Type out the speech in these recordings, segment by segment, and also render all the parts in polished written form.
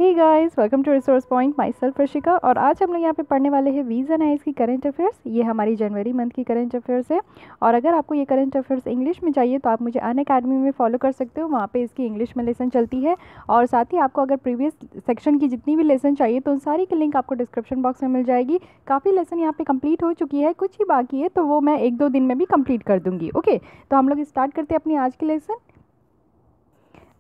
Hey guys, welcome to resource point. Myself Rashika. और आज हम लोग यहाँ पे पढ़ने वाले हैं वीज़ एंड आइज की करंट अफेयर्स। ये हमारी जनवरी मंथ की करंट अफेयर्स है। और अगर आपको ये करंट अफेयर्स इंग्लिश में चाहिए तो आप मुझे अनअकैडमी में फॉलो कर सकते हो। वहाँ पे इसकी इंग्लिश में लेसन चलती है। और साथ ही आपको अगर प्रीवियस सेक्शन की जितनी भी लेसन चाहिए तो उन सारी की लिंक आपको डिस्क्रिप्शन बॉक्स में मिल जाएगी। काफ़ी लेसन यहाँ पे कंप्लीट हो चुकी है, कुछ ही बाकी है, तो वो मैं 1-2 दिन में भी कंप्लीट कर दूँगी। ओके, तो हम लोग स्टार्ट करते हैं अपनी आज की लेसन।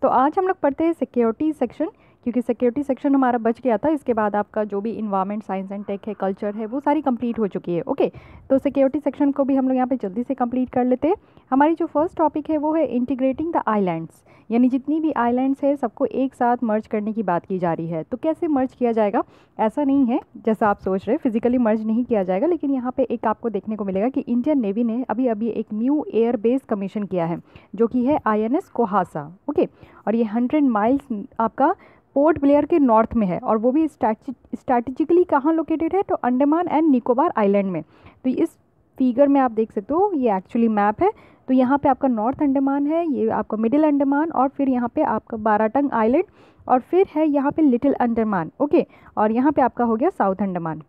तो आज हम लोग पढ़ते हैं सिक्योरिटी सेक्शन, क्योंकि सिक्योरिटी सेक्शन हमारा बच गया था। इसके बाद आपका जो भी इन्वायरमेंट, साइंस एंड टेक है, कल्चर है, वो सारी कंप्लीट हो चुकी है। ओके, तो सिक्योरिटी सेक्शन को भी हम लोग यहाँ पे जल्दी से कंप्लीट कर लेते हैं। हमारी जो फर्स्ट टॉपिक है वो है इंटीग्रेटिंग द आइलैंड्स, यानी जितनी भी आइलैंड्स है सबको एक साथ मर्ज करने की बात की जा रही है। तो कैसे मर्ज किया जाएगा? ऐसा नहीं है जैसा आप सोच रहे, फिजिकली मर्ज नहीं किया जाएगा, लेकिन यहाँ पे एक आपको देखने को मिलेगा कि इंडियन नेवी ने अभी अभी एक न्यू एयर बेस कमीशन किया है, जो कि है INS कोहासा। ओके, और ये 100 माइल्स आपका पोर्ट ब्लेयर के नॉर्थ में है, और वो भी स्ट्रैटेजिकली कहाँ लोकेटेड है? तो अंडमान एंड निकोबार आइलैंड में। तो इस फिगर में आप देख सकते हो, ये एक्चुअली मैप है। तो यहाँ पे आपका नॉर्थ अंडमान है, ये आपका मिडिल अंडमान, और फिर यहाँ पे आपका बाराटंग आइलैंड, और फिर है यहाँ पे लिटिल अंडमान। ओके, और यहाँ पे आपका हो गया साउथ अंडमान।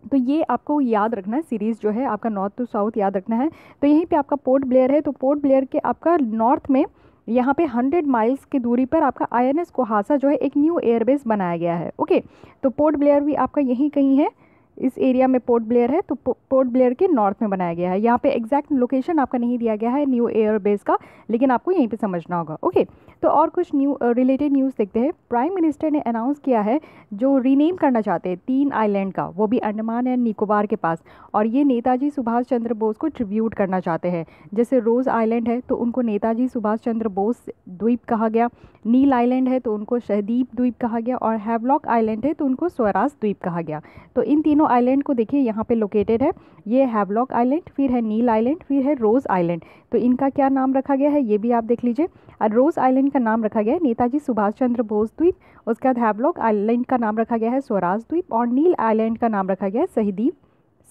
तो ये आपको याद रखना है, सीरीज़ जो है आपका नॉर्थ टू साउथ याद रखना है। तो यहीं पे आपका पोर्ट ब्लेयर है। तो पोर्ट ब्लेयर के आपका नॉर्थ में यहाँ पे 100 माइल्स की दूरी पर आपका INS कोहासा जो है एक न्यू एयरबेस बनाया गया है। ओके, तो पोर्ट ब्लेयर भी आपका यहीं कहीं है, इस एरिया में पोर्ट ब्लेयर है। तो पोर्ट ब्लेयर के नॉर्थ में बनाया गया है। यहाँ पे एग्जैक्ट लोकेशन आपका नहीं दिया गया है न्यू एयरबेस का, लेकिन आपको यहीं पे समझना होगा। ओके, तो और कुछ रिलेटेड न्यूज़ देखते हैं। प्राइम मिनिस्टर ने अनाउंस किया है जो रीनेम करना चाहते हैं 3 आइलैंड का, वो भी अंडमान एंड निकोबार के पास, और ये नेताजी सुभाष चंद्र बोस को ट्रिब्यूट करना चाहते हैं। जैसे रोज़ आइलैंड है तो उनको नेताजी सुभाष चंद्र बोस द्वीप कहा गया, नील आइलैंड है तो उनको शहदीप द्वीप कहा गया, और हैवलॉक आइलैंड है तो उनको स्वराज द्वीप कहा गया। तो इन तीनों आइलैंड को देखिए यहाँ पे लोकेटेड है। ये हैवलॉक आइलैंड, फिर है नील आइलैंड, फिर है रोज़ आइलैंड। तो इनका क्या नाम रखा गया है ये भी आप देख लीजिए। और रोज़ आइलैंड का नाम रखा गया है नेताजी सुभाष चंद्र बोस द्वीप, उसके बाद हैवलॉक आइलैंड का नाम रखा गया है स्वराज द्वीप, और नील आइलैंड का नाम रखा गया है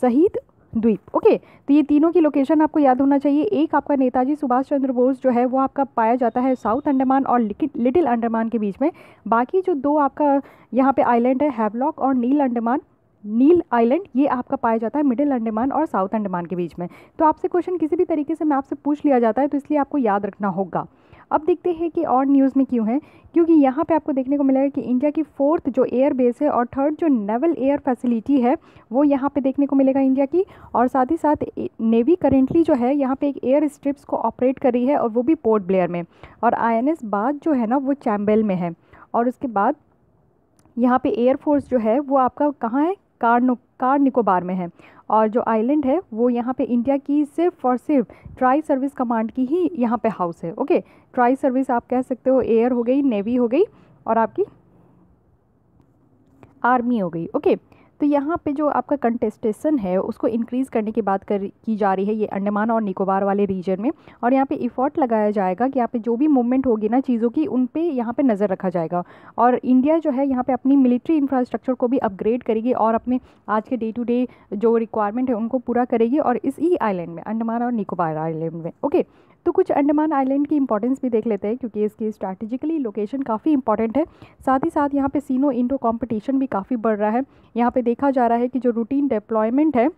शहीद द्वीप। ओके, तो ये तीनों की लोकेशन आपको याद होना चाहिए। एक आपका नेताजी सुभाष चंद्र बोस जो है वो आपका पाया जाता है साउथ अंडमान और लिटिल अंडमान के बीच में। बाकी जो 2 आपका यहाँ पे आइलैंड है, हैवलॉक और नील आइलैंड, ये आपका पाया जाता है मिडिल अंडमान और साउथ अंडमान के बीच में। तो आपसे क्वेश्चन किसी भी तरीके से मैप से पूछ लिया जाता है, तो इसलिए आपको याद रखना होगा। अब देखते हैं कि और न्यूज़ में क्यों है, क्योंकि यहाँ पे आपको देखने को मिलेगा कि इंडिया की 4th जो एयर बेस है और 3rd जो नेवल एयर फैसिलिटी है वो यहाँ पे देखने को मिलेगा इंडिया की। और साथ ही साथ नेवी करेंटली जो है यहाँ पे एक एयर स्ट्रिप्स को ऑपरेट कर रही है, और वो भी पोर्ट ब्लेयर में। और INS बाग जो है ना वो चैम्बेल में है। और उसके बाद यहाँ पे एयरफोर्स जो है वो आपका कहाँ है? कार निकोबार में है। और जो आइलैंड है वो यहाँ पे इंडिया की सिर्फ और सिर्फ ट्राई सर्विस कमांड की ही यहाँ पे हाउस है। ओके, ट्राई सर्विस आप कह सकते हो, एयर हो गई, नेवी हो गई, और आपकी आर्मी हो गई। ओके, तो यहाँ पे जो आपका कंटेस्टेशन है उसको इंक्रीज़ करने की बात की जा रही है ये अंडमान और निकोबार वाले रीजन में। और यहाँ पे इफ़ोर्ट लगाया जाएगा कि यहाँ पे जो भी मूवमेंट होगी ना चीज़ों की, उन पे यहाँ पे नज़र रखा जाएगा। और इंडिया जो है यहाँ पे अपनी मिलिट्री इंफ्रास्ट्रक्चर को भी अपग्रेड करेगी, और अपने आज के डे टू डे जो रिक्वायरमेंट है उनको पूरा करेगी, और इसी आइलैंड में, अंडमान और निकोबार आइलैंड में। ओके, तो कुछ अंडमान आइलैंड की इंपॉर्टेंस भी देख लेते हैं, क्योंकि इसकी स्ट्रैटेजिकली लोकेशन काफ़ी इंपॉर्टेंट है। साथ ही साथ यहाँ पे सीनो इंडो कॉम्पिटिशन भी काफ़ी बढ़ रहा है। यहाँ पे देखा जा रहा है कि जो रूटीन डिप्लॉयमेंट है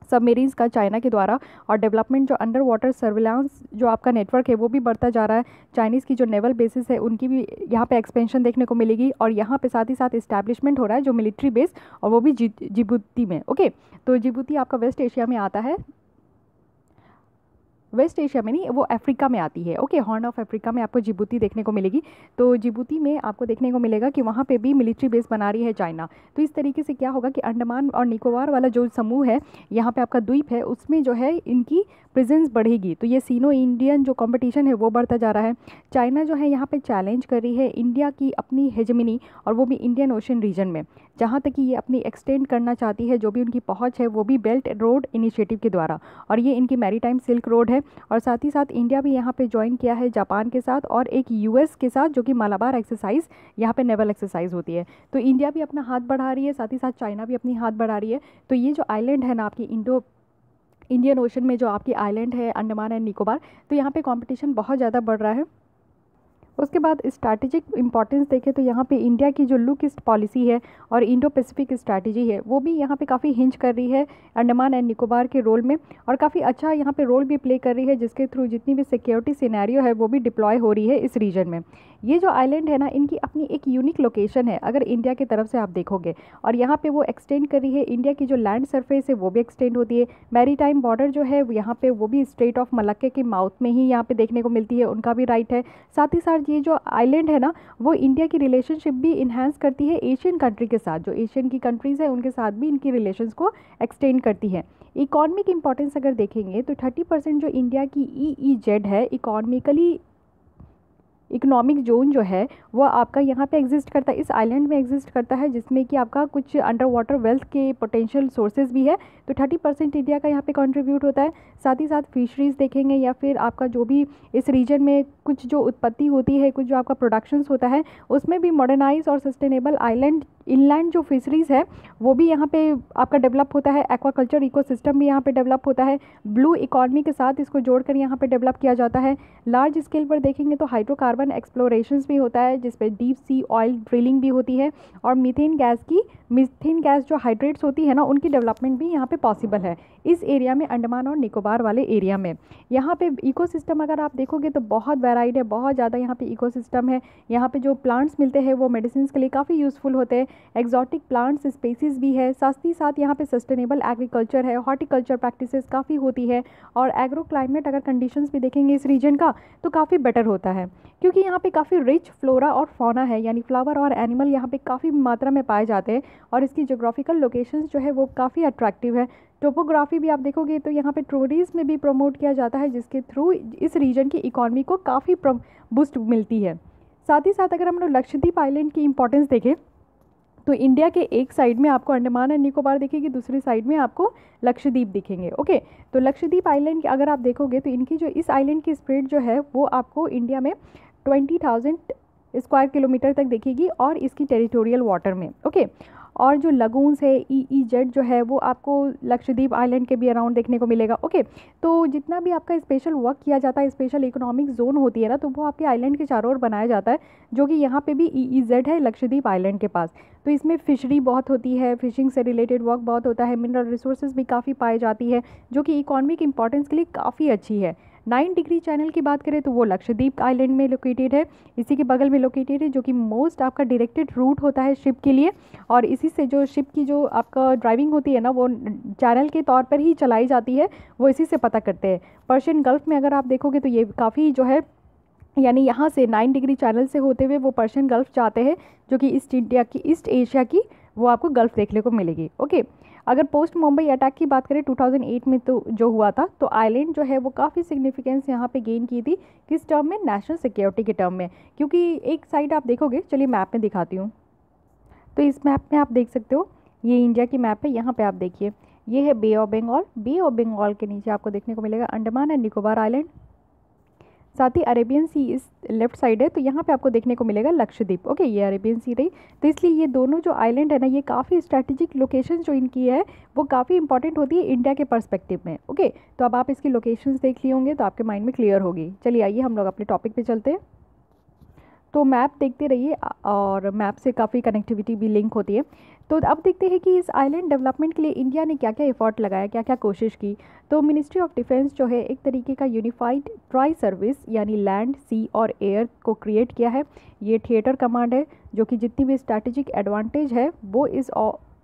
सबमरीन्स का चाइना के द्वारा, और डेवलपमेंट जो अंडर वाटर सर्विलांस जो आपका नेटवर्क है वो भी बढ़ता जा रहा है। चाइनीज़ की जो नेवल बेसिस है उनकी भी यहाँ पे एक्सपेंशन देखने को मिलेगी। और यहाँ पे साथ ही साथ इस्टेब्लिशमेंट हो रहा है जो मिलिट्री बेस, और वो भी जिबूती में। ओके, तो जिबूती आपका वेस्ट एशिया में आता है, वेस्ट एशिया में नहीं, वो अफ्रीका में आती है। ओके, हॉर्न ऑफ अफ्रीका में आपको जिबूती देखने को मिलेगी। तो जिबूती में आपको देखने को मिलेगा कि वहाँ पे भी मिलिट्री बेस बना रही है चाइना। तो इस तरीके से क्या होगा कि अंडमान और निकोबार वाला जो समूह है, यहाँ पे आपका द्वीप है, उसमें जो है इनकी प्रेजेंस बढ़ेगी। तो ये सीनो इंडियन जो कंपटीशन है वो बढ़ता जा रहा है। चाइना जो है यहाँ पे चैलेंज कर रही है इंडिया की अपनी हेजमनी, और वो भी इंडियन ओशन रीजन में, जहाँ तक कि ये अपनी एक्सटेंड करना चाहती है जो भी उनकी पहुँच है, वो भी बेल्ट रोड इनिशिएटिव के द्वारा। और ये इनकी मैरीटाइम सिल्क रोड है। और साथ ही साथ इंडिया भी यहाँ पे ज्वाइन किया है जापान के साथ और एक US के साथ, जो कि मलाबार एक्सरसाइज, यहाँ पे नेवल एक्सरसाइज होती है। तो इंडिया भी अपना हाथ बढ़ा रही है, साथ ही साथ चाइना भी अपनी हाथ बढ़ा रही है। तो ये जो आइलैंड है ना आपकी इंडियन ओशन में, जो आपकी आइलैंड है अंडमान एंड निकोबार, तो यहाँ पे कंपटीशन बहुत ज़्यादा बढ़ रहा है। उसके बाद स्ट्रैटेजिक इंपॉर्टेंस देखें तो यहाँ पे इंडिया की जो लुक ईस्ट पॉलिसी है और इंडो पैसिफिक स्ट्रैटेजी है वो भी यहाँ पे काफ़ी हिंज कर रही है अंडमान एंड निकोबार के रोल में, और काफ़ी अच्छा यहाँ पे रोल भी प्ले कर रही है, जिसके थ्रू जितनी भी सिक्योरिटी सिनेरियो है वो भी डिप्लॉय हो रही है इस रीजन में। ये जो आइलैंड है ना, इनकी अपनी एक यूनिक लोकेशन है अगर इंडिया की तरफ से आप देखोगे, और यहाँ पे वो एक्सटेंड कर रही है, इंडिया की जो लैंड सरफेस है वो भी एक्सटेंड होती है, मैरीटाइम बॉर्डर जो है यहाँ पे वो भी स्ट्रेट ऑफ मलक्के के माउथ में ही यहाँ पे देखने को मिलती है, उनका भी राइट है। साथ ही साथ ये जो आइलैंड है ना, वो इंडिया की रिलेशनशिप भी इन्हांस करती है एशियन कंट्री के साथ, जो एशियन की कंट्रीज़ है उनके साथ भी इनकी रिलेशंस को एक्सटेंड करती है। इकॉनमिक इंपॉर्टेंस अगर देखेंगे तो 30% जो इंडिया की EEZ है, इकोनॉमिक जोन जो है वो आपका यहाँ पे एग्जिस्ट करता है, इस आइलैंड में एग्जिस्ट करता है, जिसमें कि आपका कुछ अंडर वाटर वेल्थ के पोटेंशियल सोर्सेज भी है, तो 30% इंडिया का यहाँ पे कंट्रीब्यूट होता है। साथ ही साथ फिशरीज़ देखेंगे या फिर आपका जो भी इस रीजन में कुछ जो उत्पत्ति होती है, कुछ जो आपका प्रोडक्शंस होता है, उसमें भी मॉडर्नाइज और सस्टेनेबल आइलैंड इनलैंड जो फिशरीज़ है वो भी यहाँ पे आपका डेवलप होता है, एक्वाकल्चर इकोसिस्टम भी यहाँ पे डेवलप होता है, ब्लू इकॉनमी के साथ इसको जोड़कर यहाँ पे डेवलप किया जाता है। लार्ज स्केल पर देखेंगे तो हाइड्रोकार्बन एक्सप्लोरेशंस भी होता है, जिसपे डीप सी ऑयल ड्रिलिंग भी होती है, और मीथेन गैस जो हाइड्रेट्स होती है ना, उनकी डेवलपमेंट भी यहाँ पे पॉसिबल है इस एरिया में, अंडमान और निकोबार वाले एरिया में। यहाँ पे इकोसिस्टम अगर आप देखोगे तो बहुत वैराइड है, बहुत ज़्यादा यहाँ पे इकोसिस्टम है। यहाँ पे जो प्लांट्स मिलते हैं वो मेडिसिन के लिए काफ़ी यूज़फुल होते हैं, एक्जॉटिक प्लांट्स स्पेसीज भी है, साथ ही साथ यहाँ पे सस्टेनेबल एग्रीकल्चर है, हॉर्टिकल्चर प्रैक्टिसेस काफ़ी होती है, और एग्रो क्लाइमेट अगर कंडीशंस भी देखेंगे इस रीजन का तो काफ़ी बेटर होता है, क्योंकि यहाँ पे काफ़ी रिच फ्लोरा और फौना है, यानी फ्लावर और एनिमल यहाँ पे काफ़ी मात्रा में पाए जाते हैं, और इसकी जोग्राफिकल लोकेशंस जो है वो काफ़ी अट्रैक्टिव है। टोपोग्राफी भी आप देखोगे तो यहाँ पे टूरिज्म में भी प्रमोट किया जाता है, जिसके थ्रू इस रीजन की इकॉनमी को काफ़ी बूस्ट मिलती है। साथ ही साथ अगर हम लोग लक्षद्वीप आइलैंड की इंपॉर्टेंस देखें तो इंडिया के एक साइड में आपको अंडमान एंड निकोबार दिखेगी, दूसरी साइड में आपको लक्षद्वीप दिखेंगे। ओके, तो लक्षद्वीप आइलैंड की अगर आप देखोगे तो इनकी जो इस आइलैंड की स्प्रेड जो है वो आपको इंडिया में 20,000 स्क्वायर किलोमीटर तक दिखेगी, और इसकी टेरिटोरियल वाटर में। ओके, और जो लगून्स है EEZ जो है वो आपको लक्षद्वीप आइलैंड के भी अराउंड देखने को मिलेगा। ओके, तो जितना भी आपका स्पेशल वर्क किया जाता है, स्पेशल इकोनॉमिक जोन होती है ना, तो वो आपके आइलैंड के चारों ओर बनाया जाता है, जो कि यहाँ पे भी EEZ है लक्षद्वीप आइलैंड के पास। तो इसमें फिशरी बहुत होती है, फिशिंग से रिलेटेड वर्क बहुत होता है, मिनरल रिसोर्सेज भी काफ़ी पाई जाती है, जो कि इकोनॉमिक इंपॉर्टेंस के लिए काफ़ी अच्छी है। 9 डिग्री चैनल की बात करें तो वो लक्षद्वीप आइलैंड में लोकेटेड है, इसी के बगल में लोकेटेड है, जो कि मोस्ट आपका डायरेक्टेड रूट होता है शिप के लिए, और इसी से जो शिप की जो आपका ड्राइविंग होती है ना, वो चैनल के तौर पर ही चलाई जाती है, वो इसी से पता करते हैं। पर्शियन गल्फ में अगर आप देखोगे तो ये काफ़ी जो है, यानी यहाँ से 9 डिग्री चैनल से होते हुए वो पर्शियन गल्फ जाते हैं, जो कि ईस्ट एशिया की वो आपको गल्फ देखने को मिलेगी। ओके, अगर पोस्ट मुंबई अटैक की बात करें 2008 में तो जो हुआ था, तो आइलैंड जो है वो काफ़ी सिग्निफिकेंस यहाँ पे गेन की थी, किस टर्म में, नेशनल सिक्योरिटी के टर्म में, क्योंकि एक साइड आप देखोगे, चलिए मैप में दिखाती हूँ। तो इस मैप में आप देख सकते हो, ये इंडिया की मैप है, यहाँ पे आप देखिए, ये है बे of Bengal, bay of Bengal के नीचे आपको देखने को मिलेगा अंडमान एंड निकोबार आइलैंड, साथ ही अरेबियन सी इस लेफ्ट साइड है, तो यहाँ पे आपको देखने को मिलेगा लक्षद्वीप। ओके, ये अरेबियन सी रही, तो इसलिए ये दोनों जो आइलैंड है ना, ये काफ़ी स्ट्रैटेजिक लोकेशन जो इनकी है वो काफ़ी इंपॉर्टेंट होती है इंडिया के पर्सपेक्टिव में। ओके, तो अब आप इसकी लोकेशंस देख लिए होंगे तो आपके माइंड में क्लियर होगी। चलिए आइए हम लोग अपने टॉपिक पे चलते हैं। तो मैप देखते रहिए, और मैप से काफ़ी कनेक्टिविटी भी लिंक होती है। तो अब देखते हैं कि इस आइलैंड डेवलपमेंट के लिए इंडिया ने क्या क्या एफर्ट लगाया, क्या क्या कोशिश की। तो मिनिस्ट्री ऑफ डिफेंस जो है एक तरीके का यूनिफाइड ट्राई सर्विस, यानी लैंड, सी और एयर को क्रिएट किया है। ये थिएटर कमांड है, जो कि जितनी भी स्ट्रैटेजिक एडवांटेज है वो इस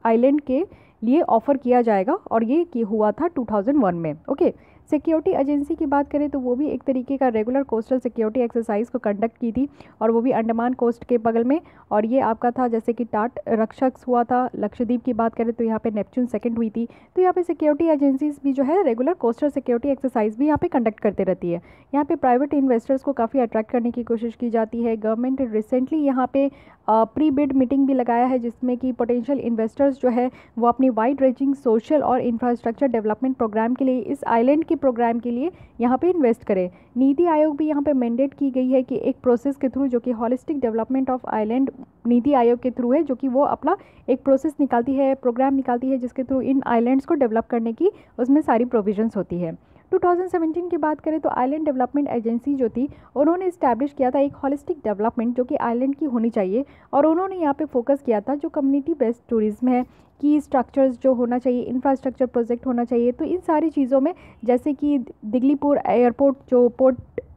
आइलैंड के लिए ऑफर किया जाएगा, और ये हुआ था 2001 में। ओके, सिक्योरिटी एजेंसी की बात करें तो वो भी एक तरीके का रेगुलर कोस्टल सिक्योरिटी एक्सरसाइज को कंडक्ट की थी, और वो भी अंडमान कोस्ट के बगल में, और ये आपका था जैसे कि टाट रक्षक हुआ था। लक्षद्वीप की बात करें तो यहाँ पे नेपच्यून सेकंड हुई थी। तो यहाँ पे सिक्योरिटी एजेंसीज भी जो है रेगुलर कोस्टल सिक्योरिटी एक्सरसाइज भी यहाँ पे कंडक्ट करते रहती है। यहाँ पे प्राइवेट इन्वेस्टर्स को काफ़ी अट्रैक्ट करने की कोशिश की जाती है। गवर्नमेंट रिसेंटली यहाँ पे प्री बिड मीटिंग भी लगाया है, जिसमें कि पोटेंशियल इन्वेस्टर्स जो है वो अपनी वाइड रेंजिंग सोशल और इंफ्रास्ट्रक्चर डेवलपमेंट प्रोग्राम के लिए, इस आइलैंड के प्रोग्राम के लिए यहाँ पे इन्वेस्ट करें। नीति आयोग भी यहाँ पे मैंडेट की गई है कि एक प्रोसेस के थ्रू, जो कि holistic development of island NITI Aayog के थ्रू है, जो कि वो अपना एक प्रोसेस निकालती है, प्रोग्राम निकालती है, जिसके थ्रू इन आइलैंड्स को डेवलप करने की उसमें सारी प्रोविजंस होती है। 2017 की बात करें तो आइलैंड डेवलपमेंट एजेंसी जो थी उन्होंने इस्टेब्लिश किया था एक होलिस्टिक डेवलपमेंट जो कि आइलैंड की होनी चाहिए, और उन्होंने यहाँ पे फोकस किया था जो कम्युनिटी बेस्ड टूरिज्म है कि स्ट्रक्चर्स जो होना चाहिए, इंफ्रास्ट्रक्चर प्रोजेक्ट होना चाहिए। तो इन सारी चीज़ों में जैसे कि दिगलीपुर एयरपोर्ट जो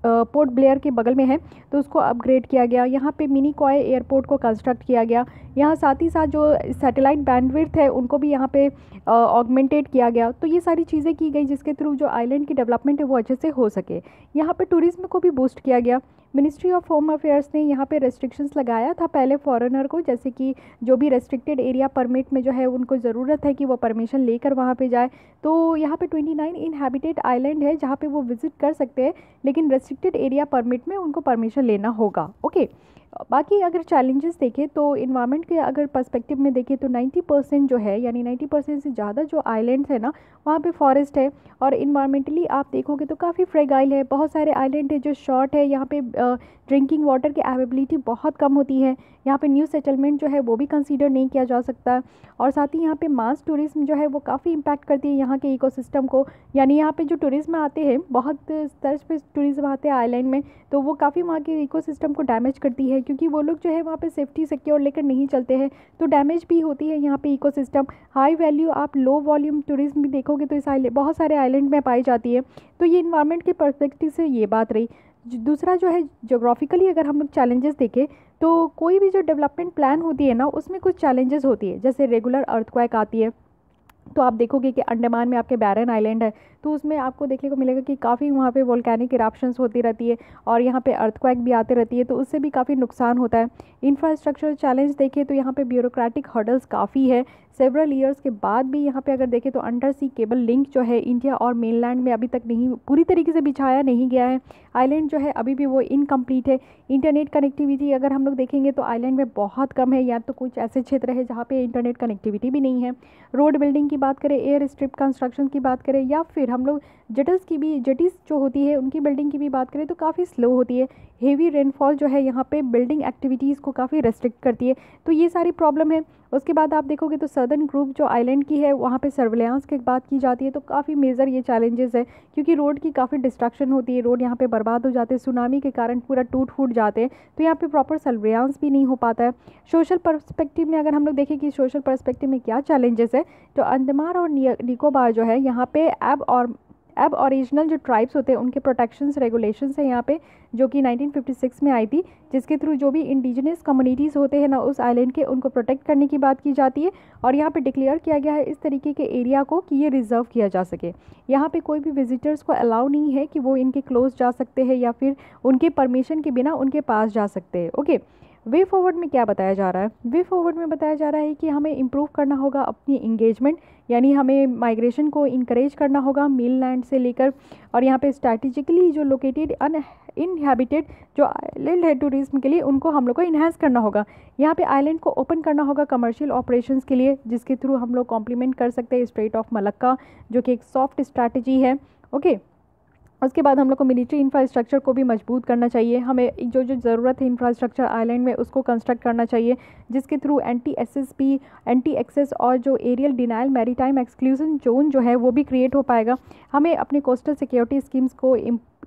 पोर्ट ब्लेयर के बगल में है तो उसको अपग्रेड किया गया, यहाँ पे मिनी कॉय एयरपोर्ट को कंस्ट्रक्ट किया गया, यहाँ साथ ही साथ जो सैटेलाइट बैंडविड्थ है उनको भी यहाँ पे ऑगमेंटेड किया गया। तो ये सारी चीज़ें की गई जिसके थ्रू जो आइलैंड की डेवलपमेंट है वो अच्छे से हो सके। यहाँ पे टूरिज्म को भी बूस्ट किया गया। मिनिस्ट्री ऑफ होम अफेयर्स ने यहाँ पे रेस्ट्रिक्शंस लगाया था पहले फॉरेनर को, जैसे कि जो भी रेस्ट्रिक्टेड एरिया परमिट में जो है उनको ज़रूरत है कि वो परमिशन लेकर वहाँ पे जाए। तो यहाँ पे 29 इनहैबिटेड आइलैंड है जहाँ पे वो विजिट कर सकते हैं, लेकिन रेस्ट्रिक्टेड एरिया परमिट में उनको परमिशन लेना होगा। ओके, बाकी अगर चैलेंजेस देखें तो इन्वायरमेंट के अगर पर्सपेक्टिव में देखें तो 90% जो है, यानी 90% से ज़्यादा जो आइलैंड्स है ना वहाँ पे फॉरेस्ट है, और इन्वायरमेंटली आप देखोगे तो काफ़ी फ्रेगाइल है। बहुत सारे आइलैंड है जो शॉर्ट है, यहाँ पे ड्रिंकिंग वाटर की अवेलेबिलिटी बहुत कम होती है, यहाँ पे न्यू सेटलमेंट जो है वो भी कंसीडर नहीं किया जा सकता, और साथ ही यहाँ पे मास टूरिज्म जो है वो काफ़ी इम्पैक्ट करती है यहाँ के इकोसिस्टम को। यानी यहाँ पे जो टूरिज्म आते हैं, बहुत स्तर पे टूरिज्म आते हैं आइलैंड में, तो वो काफ़ी वहाँ के इकोसिस्टम को डैमेज करती है, क्योंकि वो लोग जो है वहाँ पे सेफ्टी सिक्योर लेकर नहीं चलते हैं, तो डैमेज भी होती है यहाँ पे इकोसिस्टम। हाई वैल्यू आप लो वॉल्यूम टूरिज्म भी देखोगे तो इस बहुत सारे आइलैंड में पाई जाती है। तो ये इन्वायरमेंट के पर्सपेक्टिव से ये बात रही। दूसरा जो है जोग्राफिकली अगर हम लोग चैलेंजेस देखें तो कोई भी जो डेवलपमेंट प्लान होती है ना उसमें कुछ चैलेंजेस होती है, जैसे रेगुलर अर्थक्वेक आती है। तो आप देखोगे कि अंडमान में आपके बैरन आइलैंड है, तो उसमें आपको देखने को मिलेगा कि काफ़ी वहाँ पे वोल्केनिक इरप्शंस होती रहती है, और यहाँ पे अर्थक्वेक भी आती रहती है, तो उससे भी काफ़ी नुकसान होता है। इंफ्रास्ट्रक्चर चैलेंज देखें तो यहाँ पे ब्यूरोक्रेटिक हर्डल्स काफ़ी है। सेवरल ईयर्स के बाद भी यहाँ पे अगर देखें तो अंडर सी केबल लिंक जो है इंडिया और मेनलैंड में अभी तक नहीं पूरी तरीके से बिछाया नहीं गया है। आइलैंड जो है अभी भी वो इनकम्प्लीट है। इंटरनेट कनेक्टिविटी अगर हम लोग देखेंगे तो आइलैंड में बहुत कम है, या तो कुछ ऐसे क्षेत्र है जहाँ पे इंटरनेट कनेक्टिविटी भी नहीं है। रोड बिल्डिंग की बात करें, एयर स्ट्रिप कंस्ट्रक्शन की बात करें, या फिर हम लोग जेटीज़ जो होती है उनकी बिल्डिंग की भी बात करें तो काफ़ी स्लो होती है। हेवी रेनफॉल जो है यहाँ पे बिल्डिंग एक्टिविटीज़ को काफ़ी रेस्ट्रिक्ट करती है, तो ये सारी प्रॉब्लम है। उसके बाद आप देखोगे तो सदर्न ग्रुप जो आइलैंड की है वहाँ पे सर्विलांस की बात की जाती है, तो काफ़ी मेजर ये चैलेंजेस है, क्योंकि रोड की काफ़ी डिस्ट्रक्शन होती है, रोड यहाँ पे बर्बाद हो जाते हैं, सुनामी के कारण पूरा टूट फूट जाते हैं, तो यहाँ पे प्रॉपर सर्विलांस भी नहीं हो पाता है। सोशल पर्सपेक्टिव में अगर हम लोग देखें कि सोशल पर्सपेक्टिव में क्या चैलेंजेस है, तो अंडमान और निकोबार जो है यहाँ पे अब ओरिजिनल जो ट्राइब्स होते हैं उनके प्रोटेक्शंस रेगुलेशंस है यहाँ पे, जो कि 1956 में आई थी, जिसके थ्रू जो भी इंडिजिनस कम्युनिटीज़ होते हैं ना उस आइलैंड के, उनको प्रोटेक्ट करने की बात की जाती है। और यहाँ पे डिक्लेयर किया गया है इस तरीके के एरिया को कि ये रिजर्व किया जा सके। यहाँ पे कोई भी विजिटर्स को अलाउ नहीं है कि वो इनके क्लोज जा सकते हैं या फिर उनके परमिशन के बिना उनके पास जा सकते हैं। ओके, वे फॉरवर्ड में क्या बताया जा रहा है? वे फॉरवर्ड में बताया जा रहा है कि हमें इम्प्रूव करना होगा अपनी इंगेजमेंट, यानी हमें माइग्रेशन को इनकरेज करना होगा मेनलैंड से लेकर, और यहाँ पे स्ट्रैटेजिकली जो लोकेटेड इनहैबिटेड जो आइलैंड है टूरिज्म के लिए उनको हम लोग को इन्हांस करना होगा। यहाँ पे आइलैंड को ओपन करना होगा कमर्शियल ऑपरेशंस के लिए, जिसके थ्रू हम लोग कॉम्प्लीमेंट कर सकते हैं स्ट्रेट ऑफ मलक्का, जो कि एक सॉफ्ट स्ट्रैटेजी है। ओके, उसके बाद हम लोग को मिलिट्री इंफ्रास्ट्रक्चर को भी मजबूत करना चाहिए। हमें जो ज़रूरत है इंफ्रास्ट्रक्चर आइलैंड में उसको कंस्ट्रक्ट करना चाहिए, जिसके थ्रू एंटी एक्सेस और जो aerial denial maritime exclusion zone जो है वो भी क्रिएट हो पाएगा। हमें अपने कोस्टल सिक्योरिटी स्कीम्स को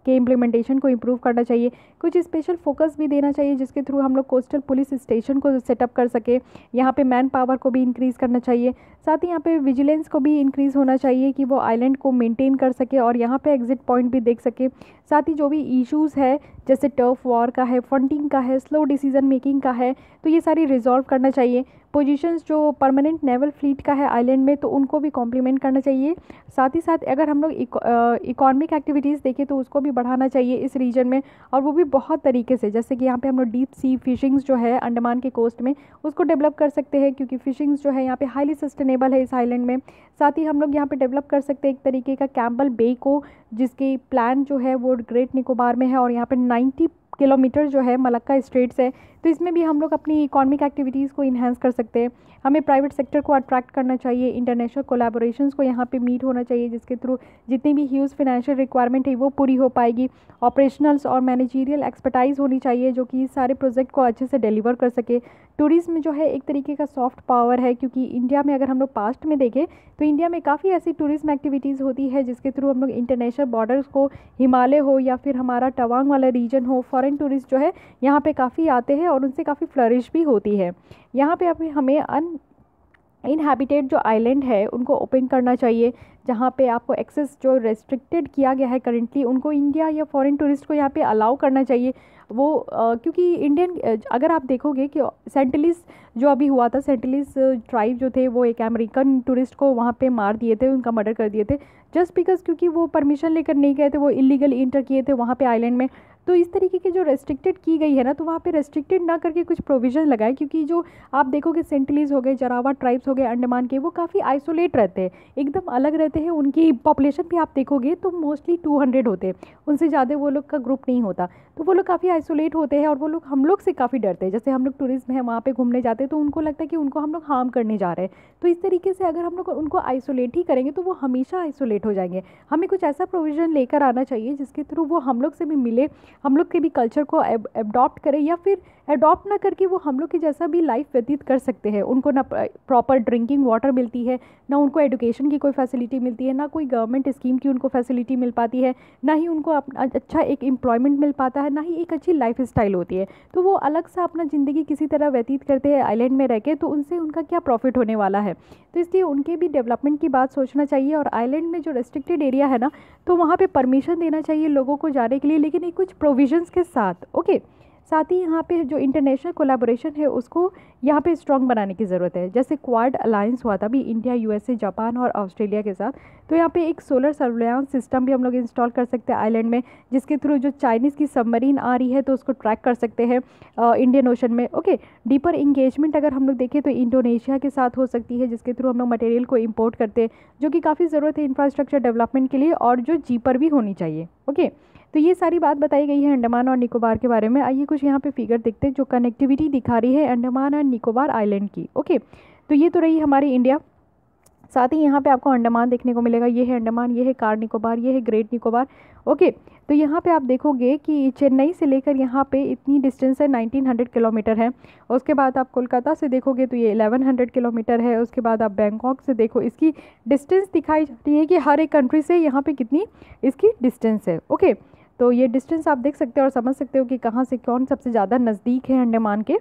के इम्प्लीमेंटेशन को इम्प्रूव करना चाहिए। कुछ स्पेशल फोकस भी देना चाहिए जिसके थ्रू हम लोग कोस्टल पुलिस स्टेशन को सेटअप कर सके। यहाँ पे मैन पावर को भी इंक्रीज़ करना चाहिए, साथ ही यहाँ पे विजिलेंस को भी इंक्रीज़ होना चाहिए कि वो आइलैंड को मेंटेन कर सके और यहाँ पे एग्जिट पॉइंट भी देख सके। साथ ही जो भी इश्यूज़ है जैसे टर्फ वॉर का है, फंडिंग का है, स्लो डिसीजन मेकिंग का है, तो ये सारी रिजॉल्व करना चाहिए। पोजीशंस जो परमानेंट नेवल फ्लीट का है आइलैंड में तो उनको भी कॉम्प्लीमेंट करना चाहिए। साथ ही साथ अगर हम लोग इकोनॉमिक एक्टिविटीज़ देखें तो उसको भी बढ़ाना चाहिए इस रीजन में, और वो भी बहुत तरीके से, जैसे कि यहाँ पे हम लोग डीप सी फिशिंग्स जो है अंडमान के कोस्ट में उसको डेवलप कर सकते हैं, क्योंकि फिशिंग्स जो है यहाँ पे हाईली सस्टेनेबल है इस आइलैंड में। साथ ही हम लोग यहाँ पे डेवलप कर सकते हैं एक तरीके का कैम्बल बे को, जिसकी प्लान जो है वो ग्रेट निकोबार में है, और यहाँ पे 90 किलोमीटर जो है मलक्का स्ट्रेट से, तो तो इसमें भी हम लोग अपनी इकोनॉमिक एक्टिविटीज़ को इन्हेंस कर सकते हैं। हमें प्राइवेट सेक्टर को अट्रैक्ट करना चाहिए, इंटरनेशनल कोलैबोरेशंस को यहाँ पे मीट होना चाहिए, जिसके थ्रू जितनी भी ह्यूज फाइनेंशियल रिक्वायरमेंट है वो पूरी हो पाएगी। ऑपरेशनल्स और मैनेजरियल एक्सपर्टाइज होनी चाहिए जो कि सारे प्रोजेक्ट को अच्छे से डिलीवर कर सके। टूरिज्म जो है एक तरीके का सॉफ्ट पावर है, क्योंकि इंडिया में अगर हम लोग पास्ट में देखें तो इंडिया में काफ़ी ऐसी टूरिज्म एक्टिविटीज़ होती है जिसके थ्रू हम लोग इंटरनेशनल बॉर्डर्स को, हिमालय हो या फिर हमारा तवांग वाला रीजन हो, फॉरेन टूरिस्ट जो है यहाँ पे काफ़ी आते हैं और उनसे काफ़ी फ्लरिश भी होती है। यहाँ पे अभी हमें इनहैबिटेड जो आइलैंड है उनको ओपन करना चाहिए, जहाँ पे आपको एक्सेस जो रेस्ट्रिक्टेड किया गया है करेंटली उनको इंडिया या फॉरेन टूरिस्ट को यहाँ पे अलाउ करना चाहिए। वो क्योंकि इंडियन अगर आप देखोगे कि सेंटिलीस जो अभी हुआ था, सेंटिलीस ट्राइब जो थे वो एक अमेरिकन टूरिस्ट को वहाँ पे मार दिए थे, उनका मर्डर कर दिए थे जस्ट बिकॉज क्योंकि वो परमिशन लेकर नहीं गए थे, वो इलीगल इंटर किए थे वहाँ पे आइलैंड में। तो इस तरीके की जो रेस्ट्रिक्टेड की गई है ना, तो वहाँ पे रेस्ट्रिक्टेड ना करके कुछ प्रोविजन लगाए, क्योंकि जो आप देखोगे सेंटिलीज हो गए, जरावा ट्राइब्स हो गए अंडमान के, वो काफ़ी आइसोलेट रहते हैं, एकदम अलग रहते हैं। उनकी पॉपुलेशन भी आप देखोगे तो मोस्टली 200 होते हैं, उनसे ज़्यादा वो लोग का ग्रुप नहीं होता। तो वो लोग काफ़ी आइसोलेट होते हैं और वो लोग हम लोग से काफ़ी डरते हैं। जैसे हम लोग टूरिज्म है वहाँ पे घूमने जाते हैं तो उनको लगता है कि उनको हम लोग हार्म करने जा रहे हैं। तो इस तरीके से अगर हम लोग उनको आइसोलेट ही करेंगे तो वो हमेशा आइसोलेट हो जाएंगे। हमें कुछ ऐसा प्रोविज़न लेकर आना चाहिए जिसके थ्रू वो हम लोग से भी मिले, हम लोग के भी कल्चर को एडॉप्ट करें, या फिर एडॉप्ट ना करके वो हम लोग के जैसा भी लाइफ व्यतीत कर सकते हैं। उनको ना प्रॉपर ड्रिंकिंग वाटर मिलती है, ना उनको एजुकेशन की कोई फैसिलिटी मिलती है, ना कोई गवर्नमेंट स्कीम की उनको फैसिलिटी मिल पाती है, ना ही उनको अच्छा एक एम्प्लॉयमेंट मिल पाता है, ना ही एक अच्छी लाइफ स्टाइल होती है। तो वो अलग सा अपना ज़िंदगी किसी तरह व्यतीत करते हैं आइलैंड में रह के, तो उनसे उनका क्या प्रॉफिट होने वाला है। तो इसलिए उनके भी डेवलपमेंट की बात सोचना चाहिए। और आइलैंड में जो रेस्ट्रिक्टेड एरिया है ना, तो वहाँ पे परमिशन देना चाहिए लोगों को जाने के लिए, लेकिन एक कुछ प्रोविजंस के साथ। ओके, साथ ही यहाँ पे जो इंटरनेशनल कोलैबोरेशन है उसको यहाँ पे स्ट्रॉन्ग बनाने की ज़रूरत है। जैसे क्वाड अलायंस हुआ था भी इंडिया, यूएसए, जापान और ऑस्ट्रेलिया के साथ, तो यहाँ पे एक सोलर सर्वेलेंस सिस्टम भी हम लोग इंस्टॉल कर सकते हैं आइलैंड में, जिसके थ्रू जो चाइनीज़ की सबमरीन आ रही है तो उसको ट्रैक कर सकते हैं इंडियन ओशन में। ओके, डीपर इंगेजमेंट अगर हम लोग देखें तो इंडोनेशिया के साथ हो सकती है, जिसके थ्रू हम लोग मटेरियल को इम्पोर्ट करते हैं, जो कि काफ़ी ज़रूरत है इंफ्रास्ट्रक्चर डेवलपमेंट के लिए, और जो चीपर भी होनी चाहिए। ओके, तो ये सारी बात बताई गई है अंडमान और निकोबार के बारे में। आइए कुछ यहाँ पे फिगर देखते हैं जो कनेक्टिविटी दिखा रही है अंडमान और निकोबार आइलैंड की। ओके, तो ये तो रही हमारी इंडिया। साथ ही यहाँ पे आपको अंडमान देखने को मिलेगा, ये है अंडमान, ये है कार निकोबार, ये है ग्रेट निकोबार। ओके, तो यहाँ पे आप देखोगे कि चेन्नई से लेकर यहाँ पे इतनी डिस्टेंस है 1900 किलोमीटर है। उसके बाद आप कोलकाता से देखोगे तो ये 1100 किलोमीटर है। उसके बाद आप बैंकॉक से देखो, इसकी डिस्टेंस दिखाई जाती है कि हर एक कंट्री से यहाँ पे कितनी इसकी डिस्टेंस है। ओके, तो ये डिस्टेंस आप देख सकते हो और समझ सकते हो कि कहाँ से कौन सबसे ज़्यादा नज़दीक है अंडमान के।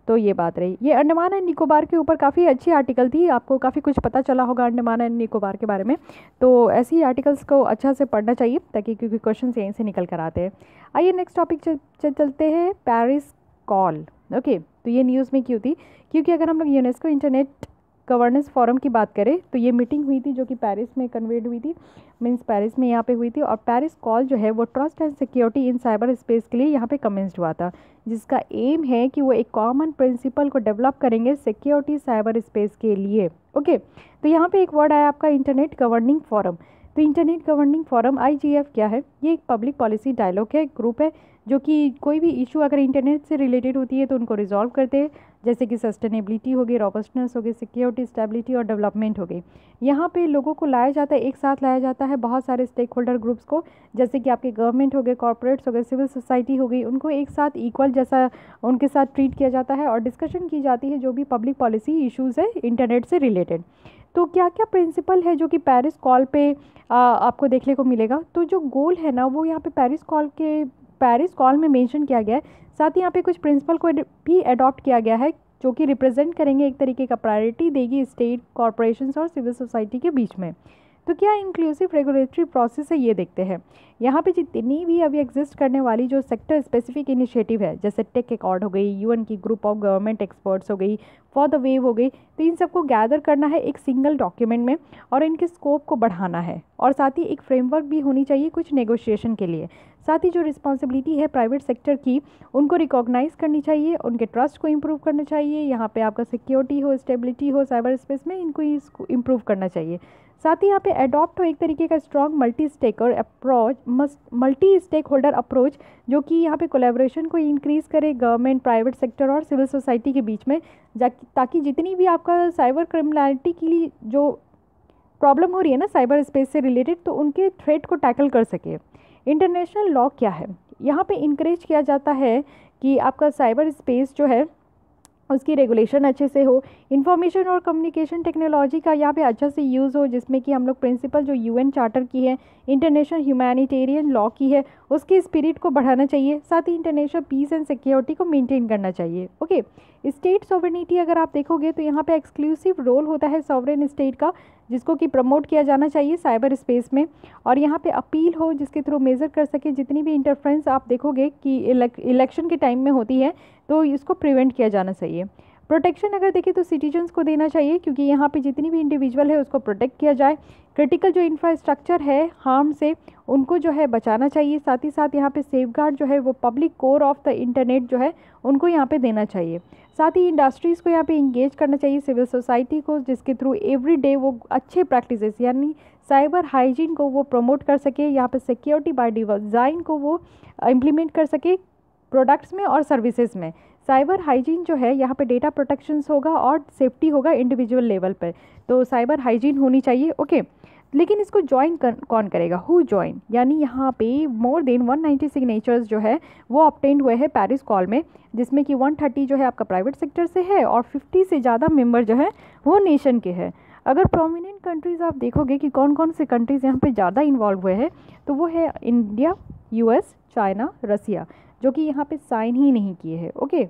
तो ये बात रही। ये अंडमान एंड निकोबार के ऊपर काफ़ी अच्छी आर्टिकल थी, आपको काफ़ी कुछ पता चला होगा अंडमान एंड निकोबार के बारे में। तो ऐसी ही आर्टिकल्स को अच्छा से पढ़ना चाहिए, ताकि क्योंकि क्वेश्चन यहीं से निकल कर आते हैं। आइए नेक्स्ट टॉपिक चलते हैं, पेरिस कॉल। ओके, तो ये न्यूज़ में क्यों थी, क्योंकि अगर हम लोग यूनेस्को इंटरनेट गवर्नेंस फोरम की बात करें तो ये मीटिंग हुई थी जो कि पेरिस में कन्वेड हुई थी, मीन्स पेरिस में यहाँ पे हुई थी। और पेरिस कॉल जो है वो trust and security in cyber space के लिए यहाँ पे कमेंस्ड हुआ था, जिसका एम है कि वो एक कॉमन प्रिंसिपल को डेवलप करेंगे सिक्योरिटी साइबर स्पेस के लिए। ओके, तो यहाँ पे एक वर्ड आया आपका इंटरनेट गवर्निंग फोरम। तो इंटरनेट गवर्निंग फोरम IGF क्या है, ये एक पब्लिक पॉलिसी डायलॉग है, ग्रुप है जो कि कोई भी इशू अगर इंटरनेट से रिलेटेड होती है तो उनको रिजॉल्व करते हैं, जैसे कि सस्टेनेबिलिटी हो गई, रॉबस्टनेस हो गई, सिक्योरिटी, स्टेबिलिटी और डेवलपमेंट हो गई। यहाँ पे लोगों को लाया जाता है, एक साथ लाया जाता है बहुत सारे स्टेक होल्डर ग्रुप्स को, जैसे कि आपके गवर्नमेंट हो गए, कॉर्पोरेट्स हो गए, सिविल सोसाइटी हो गई, उनको एक साथ इक्वल जैसा उनके साथ ट्रीट किया जाता है और डिस्कशन की जाती है जो भी पब्लिक पॉलिसी इशूज़ है इंटरनेट से रिलेटेड। तो क्या क्या प्रिंसिपल है जो कि पेरिस कॉल पे आपको देखने को मिलेगा। तो जो गोल है ना वो यहाँ पे पेरिस कॉल में मेंशन किया गया है। साथ ही यहाँ पे कुछ प्रिंसिपल को भी अडॉप्ट किया गया है जो कि रिप्रेजेंट करेंगे, एक तरीके का प्रायोरिटी देगी स्टेट, कॉरपोरेशंस और सिविल सोसाइटी के बीच में। तो क्या इंक्लूसिव रेगुलेटरी प्रोसेस है ये देखते हैं। यहाँ पे जितनी भी अभी एग्जिस्ट करने वाली जो सेक्टर स्पेसिफिक इनिशिएटिव है, जैसे टेक एकॉर्ड हो गई, UN की ग्रुप ऑफ गवर्नमेंट एक्सपर्ट्स हो गई, फॉर द वेव हो गई, तो इन सबको गैदर करना है एक सिंगल डॉक्यूमेंट में और इनके स्कोप को बढ़ाना है। और साथ ही एक फ्रेमवर्क भी होनी चाहिए कुछ नेगोशिएशन के लिए। साथ ही जो रिस्पॉन्सिबिलिटी है प्राइवेट सेक्टर की, उनको रिकॉग्नाइज करनी चाहिए, उनके ट्रस्ट को इम्प्रूव करना चाहिए। यहाँ पे आपका सिक्योरिटी हो, स्टेबिलिटी हो साइबर स्पेस में, इनको इम्प्रूव करना चाहिए। साथ ही यहाँ पे अडॉप्ट हो एक तरीके का strong multi stakeholder approach, जो कि यहाँ पे कोलैबोरेशन को इंक्रीज़ करे गवर्नमेंट, प्राइवेट सेक्टर और सिविल सोसाइटी के बीच में, ताकि जितनी भी आपका साइबर क्रिमिनलिटी के लिए जो प्रॉब्लम हो रही है ना साइबर स्पेस से रिलेटेड, तो उनके थ्रेट को टैकल कर सके। इंटरनेशनल लॉ क्या है, यहाँ पे इंकरेज किया जाता है कि आपका साइबर स्पेस जो है उसकी रेगुलेशन अच्छे से हो, इंफॉर्मेशन और कम्युनिकेशन टेक्नोलॉजी का यहाँ पे अच्छा से यूज़ हो, जिसमें कि हम लोग प्रिंसिपल जो यूएन चार्टर की है, इंटरनेशनल ह्यूमैनिटेरियन लॉ की है, उसके स्पिरिट को बढ़ाना चाहिए। साथ ही इंटरनेशनल पीस एंड सिक्योरिटी को मेंटेन करना चाहिए। ओके, स्टेट सॉवरेनिटी अगर आप देखोगे तो यहाँ पे एक्सक्लूसिव रोल होता है सॉवरेन स्टेट का, जिसको कि प्रमोट किया जाना चाहिए साइबर स्पेस में, और यहाँ पे अपील हो जिसके थ्रू मेज़र कर सके जितनी भी इंटरफ्रेंस आप देखोगे कि इलेक्शन के टाइम में होती है, तो इसको प्रिवेंट किया जाना चाहिए। प्रोटेक्शन अगर देखें तो सिटीजन्स को देना चाहिए, क्योंकि यहाँ पे जितनी भी इंडिविजुअल है उसको प्रोटेक्ट किया जाए। क्रिटिकल जो इंफ्रास्ट्रक्चर है हार्म से, उनको जो है बचाना चाहिए। साथ ही साथ यहाँ पे सेफगार्ड जो है वो public core of the internet जो है उनको यहाँ पे देना चाहिए। साथ ही इंडस्ट्रीज़ को यहाँ पे इंगेज करना चाहिए, सिविल सोसाइटी को, जिसके थ्रू एवरी डे वो अच्छे प्रैक्टिसेस यानी साइबर हाइजीन को वो प्रमोट कर सके। यहाँ पे सिक्योरिटी बाय डिज़ाइन को वो इम्प्लीमेंट कर सके प्रोडक्ट्स में और सर्विसेज में। साइबर हाइजीन जो है यहाँ पे डेटा प्रोटेक्शंस होगा और सेफ्टी होगा इंडिविजुअल लेवल पर, तो साइबर हाइजीन होनी चाहिए। ओके, लेकिन इसको ज्वाइन कौन करेगा, हु ज्वाइन, यानी यहाँ पे मोर देन 190 सिग्नेचर्स जो है वो ऑब्टेन्ड हुए हैं पेरिस कॉल में, जिसमें कि 130 जो है आपका प्राइवेट सेक्टर से है और 50 से ज़्यादा मेंबर जो है वो नेशन के हैं। अगर प्रोमिनेंट कंट्रीज़ आप देखोगे कि कौन कौन से कंट्रीज़ यहाँ पे ज़्यादा इन्वॉल्व हुए हैं, तो वो है इंडिया, यूएस, चाइना, रसिया, जो कि यहाँ पे साइन ही नहीं किए हैं। ओके,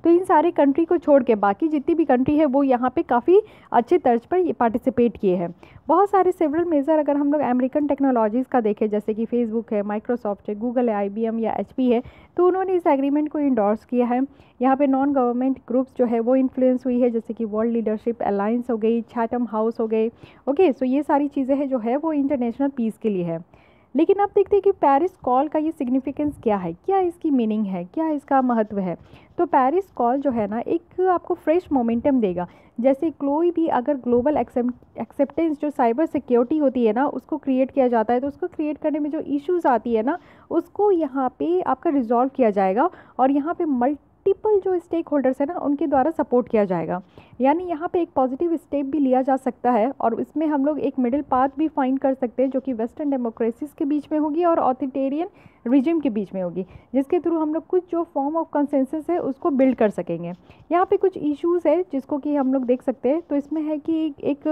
तो इन सारे कंट्री को छोड़ के बाकी जितनी भी कंट्री है वो यहाँ पे काफ़ी अच्छे तर्ज पर पार्टिसिपेट किए हैं। बहुत सारे सेवरल मेजर अगर हम लोग अमेरिकन टेक्नोलॉजीज़ का देखें, जैसे कि फेसबुक है, माइक्रोसॉफ्ट है, गूगल है, आईबीएम या एचपी है, तो उन्होंने इस एग्रीमेंट को इंडोर्स किया है। यहाँ पे नॉन गवर्नमेंट ग्रुप्स जो है वो इन्फ्लुएंस हुई है, जैसे कि वर्ल्ड लीडरशिप अलायंस हो गई, चैथम हाउस हो गए। ओके, सो ये सारी चीज़ें हैं जो है वो इंटरनेशनल पीस के लिए है। लेकिन अब देखते हैं कि पेरिस कॉल का ये सिग्निफिकेंस क्या है, क्या इसकी मीनिंग है, क्या इसका महत्व है। तो पेरिस कॉल जो है ना एक आपको फ्रेश मोमेंटम देगा। जैसे कोई भी अगर ग्लोबल एक्सेप्टेंस जो साइबर सिक्योरिटी होती है ना उसको क्रिएट किया जाता है, तो उसको क्रिएट करने में जो इश्यूज आती है ना उसको यहाँ पे आपका रिजॉल्व किया जाएगा, और यहाँ पे मल्टीपल जो स्टेक होल्डर्स है ना उनके द्वारा सपोर्ट किया जाएगा। यानी यहाँ पे एक पॉजिटिव स्टेप भी लिया जा सकता है, और इसमें हम लोग एक मिडिल पाथ भी फाइंड कर सकते हैं जो कि वेस्टर्न डेमोक्रेसीज के बीच में होगी और ऑथोरिटेरियन रिजिम के बीच में होगी, जिसके थ्रू हम लोग कुछ जो फॉर्म ऑफ कंसेंसस है उसको बिल्ड कर सकेंगे। यहाँ पे कुछ इश्यूज़ है जिसको कि हम लोग देख सकते हैं। तो इसमें है कि एक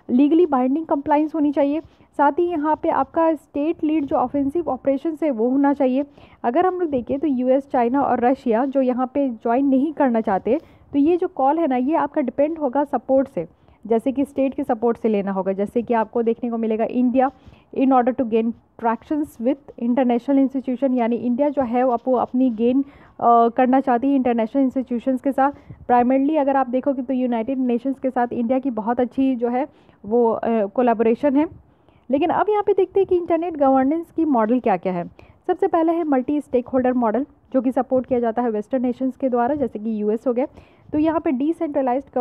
लीगली बाइंडिंग कंप्लाइंस होनी चाहिए। साथ ही यहाँ पे आपका स्टेट लीड जो ऑफेंसिव ऑपरेशन है वो होना चाहिए। अगर हम लोग देखें तो यूएस, चाइना और रशिया जो यहाँ पे ज्वाइन नहीं करना चाहते, तो ये जो कॉल है ना ये आपका डिपेंड होगा सपोर्ट से, जैसे कि स्टेट के सपोर्ट से लेना होगा। जैसे कि आपको देखने को मिलेगा India in order to gain tractions with international institution, यानी इंडिया जो है वो अपनी गेन करना चाहती है इंटरनेशनल इंस्टीट्यूशंस के साथ। प्राइमरली अगर आप देखोगे तो यूनाइटेड नेशंस के साथ इंडिया की बहुत अच्छी जो है वो कोलैबोरेशन है। लेकिन अब यहाँ पे देखते हैं कि इंटरनेट गवर्नेंस की मॉडल क्या क्या है। सबसे पहले है मल्टी स्टेक होल्डर मॉडल, जो कि सपोर्ट किया जाता है वेस्टर्न नेशंस के द्वारा, जैसे कि यूएस हो गया। तो यहाँ पे डिसेंट्रलाइज्ड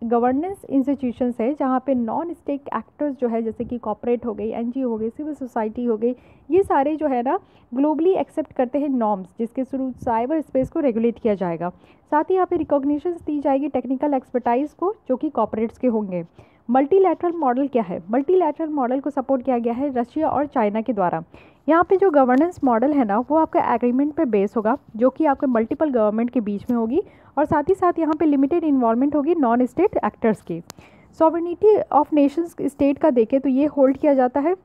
गवर्नेंस इंस्टीट्यूशंस है, जहाँ पे नॉन स्टेक एक्टर्स जो है जैसे कि कॉर्पोरेट हो गई, एनजीओ हो गई, सिविल सोसाइटी हो गई, ये सारे जो है ना ग्लोबली एक्सेप्ट करते हैं नॉर्म्स, जिसके थ्रू साइबर स्पेस को रेगुलेट किया जाएगा। साथ ही यहाँ पे रिकॉग्निशंस दी जाएगी टेक्निकल एक्सपर्टाइज को, जो कि कॉर्पोरेट्स के होंगे। मल्टीलैटरल मॉडल क्या है, मल्टीलैटरल मॉडल को सपोर्ट किया गया है रशिया और चाइना के द्वारा। यहाँ पे जो गवर्नेंस मॉडल है ना वो आपका एग्रीमेंट पे बेस होगा, जो कि आपके मल्टीपल गवर्नमेंट के बीच में होगी, और साथ ही साथ यहाँ पे लिमिटेड इन्वॉल्वमेंट होगी नॉन स्टेट एक्टर्स की। सॉवरेनिटी ऑफ नेशंस स्टेट का देखें तो ये होल्ड किया जाता है,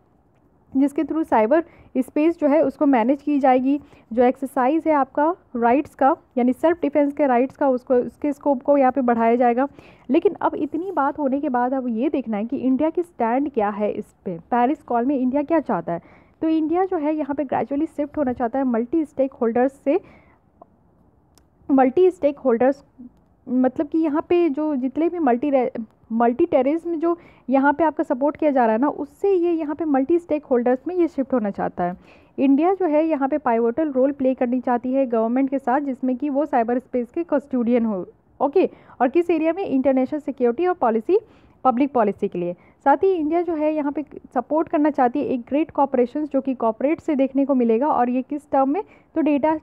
जिसके थ्रू साइबर स्पेस जो है उसको मैनेज की जाएगी। जो एक्सरसाइज है आपका राइट्स का, यानी सेल्फ डिफेंस के राइट्स का, उसके स्कोप को यहाँ पे बढ़ाया जाएगा। लेकिन अब इतनी बात होने के बाद अब ये देखना है कि इंडिया की स्टैंड क्या है इस पे, पेरिस कॉल में इंडिया क्या चाहता है। तो इंडिया जो है यहाँ पे ग्रेजुअली शिफ्ट होना चाहता है मल्टी स्टेक होल्डर्स से। मल्टी स्टेक होल्डर्स मतलब कि यहाँ पे जो जितने भी मल्टी टेररिज्म जो यहाँ पे आपका सपोर्ट किया जा रहा है ना, उससे ये यहाँ पे मल्टी स्टेक होल्डर्स में ये शिफ्ट होना चाहता है। इंडिया जो है यहाँ पे पाइवोटल रोल प्ले करनी चाहती है गवर्नमेंट के साथ, जिसमें कि वो साइबर स्पेस के कस्टोडियन हो। ओके, और किस एरिया में, इंटरनेशनल सिक्योरिटी और पॉलिसी पब्लिक पॉलिसी के लिए। साथ ही इंडिया जो है यहाँ पे सपोर्ट करना चाहती है एक ग्रेट कॉपरेशन जो कि कॉपरेट से देखने को मिलेगा, और ये किस टर्म में, तो डेटा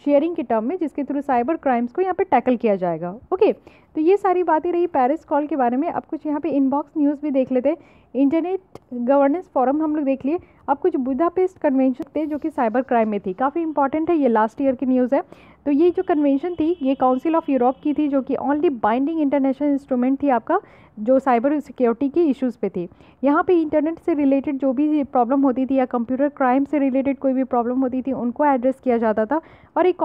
शेयरिंग के टर्म में, जिसके थ्रू साइबर क्राइम्स को यहाँ पे टैकल किया जाएगा। ओके, तो ये सारी बातें रही पेरिस कॉल के बारे में। अब कुछ यहाँ पे इनबॉक्स न्यूज़ भी देख लेते हैं। इंटरनेट गवर्नेंस फोरम हम लोग देख लिए। अब कुछ बुदापेस्ट कन्वेंशन थे जो कि साइबर क्राइम में थी, काफ़ी इंपॉर्टेंट है, ये लास्ट ईयर की न्यूज़ है। तो ये जो कन्वेंशन थी ये काउंसिल ऑफ यूरोप की थी, जो कि ओनली बाइंडिंग इंटरनेशनल इंस्ट्रूमेंट थी आपका जो साइबर सिक्योरिटी के इश्यूज़ पे थी। यहाँ पे इंटरनेट से रिलेटेड जो भी प्रॉब्लम होती थी या कंप्यूटर क्राइम से रिलेटेड कोई भी प्रॉब्लम होती थी उनको एड्रेस किया जाता था, और एक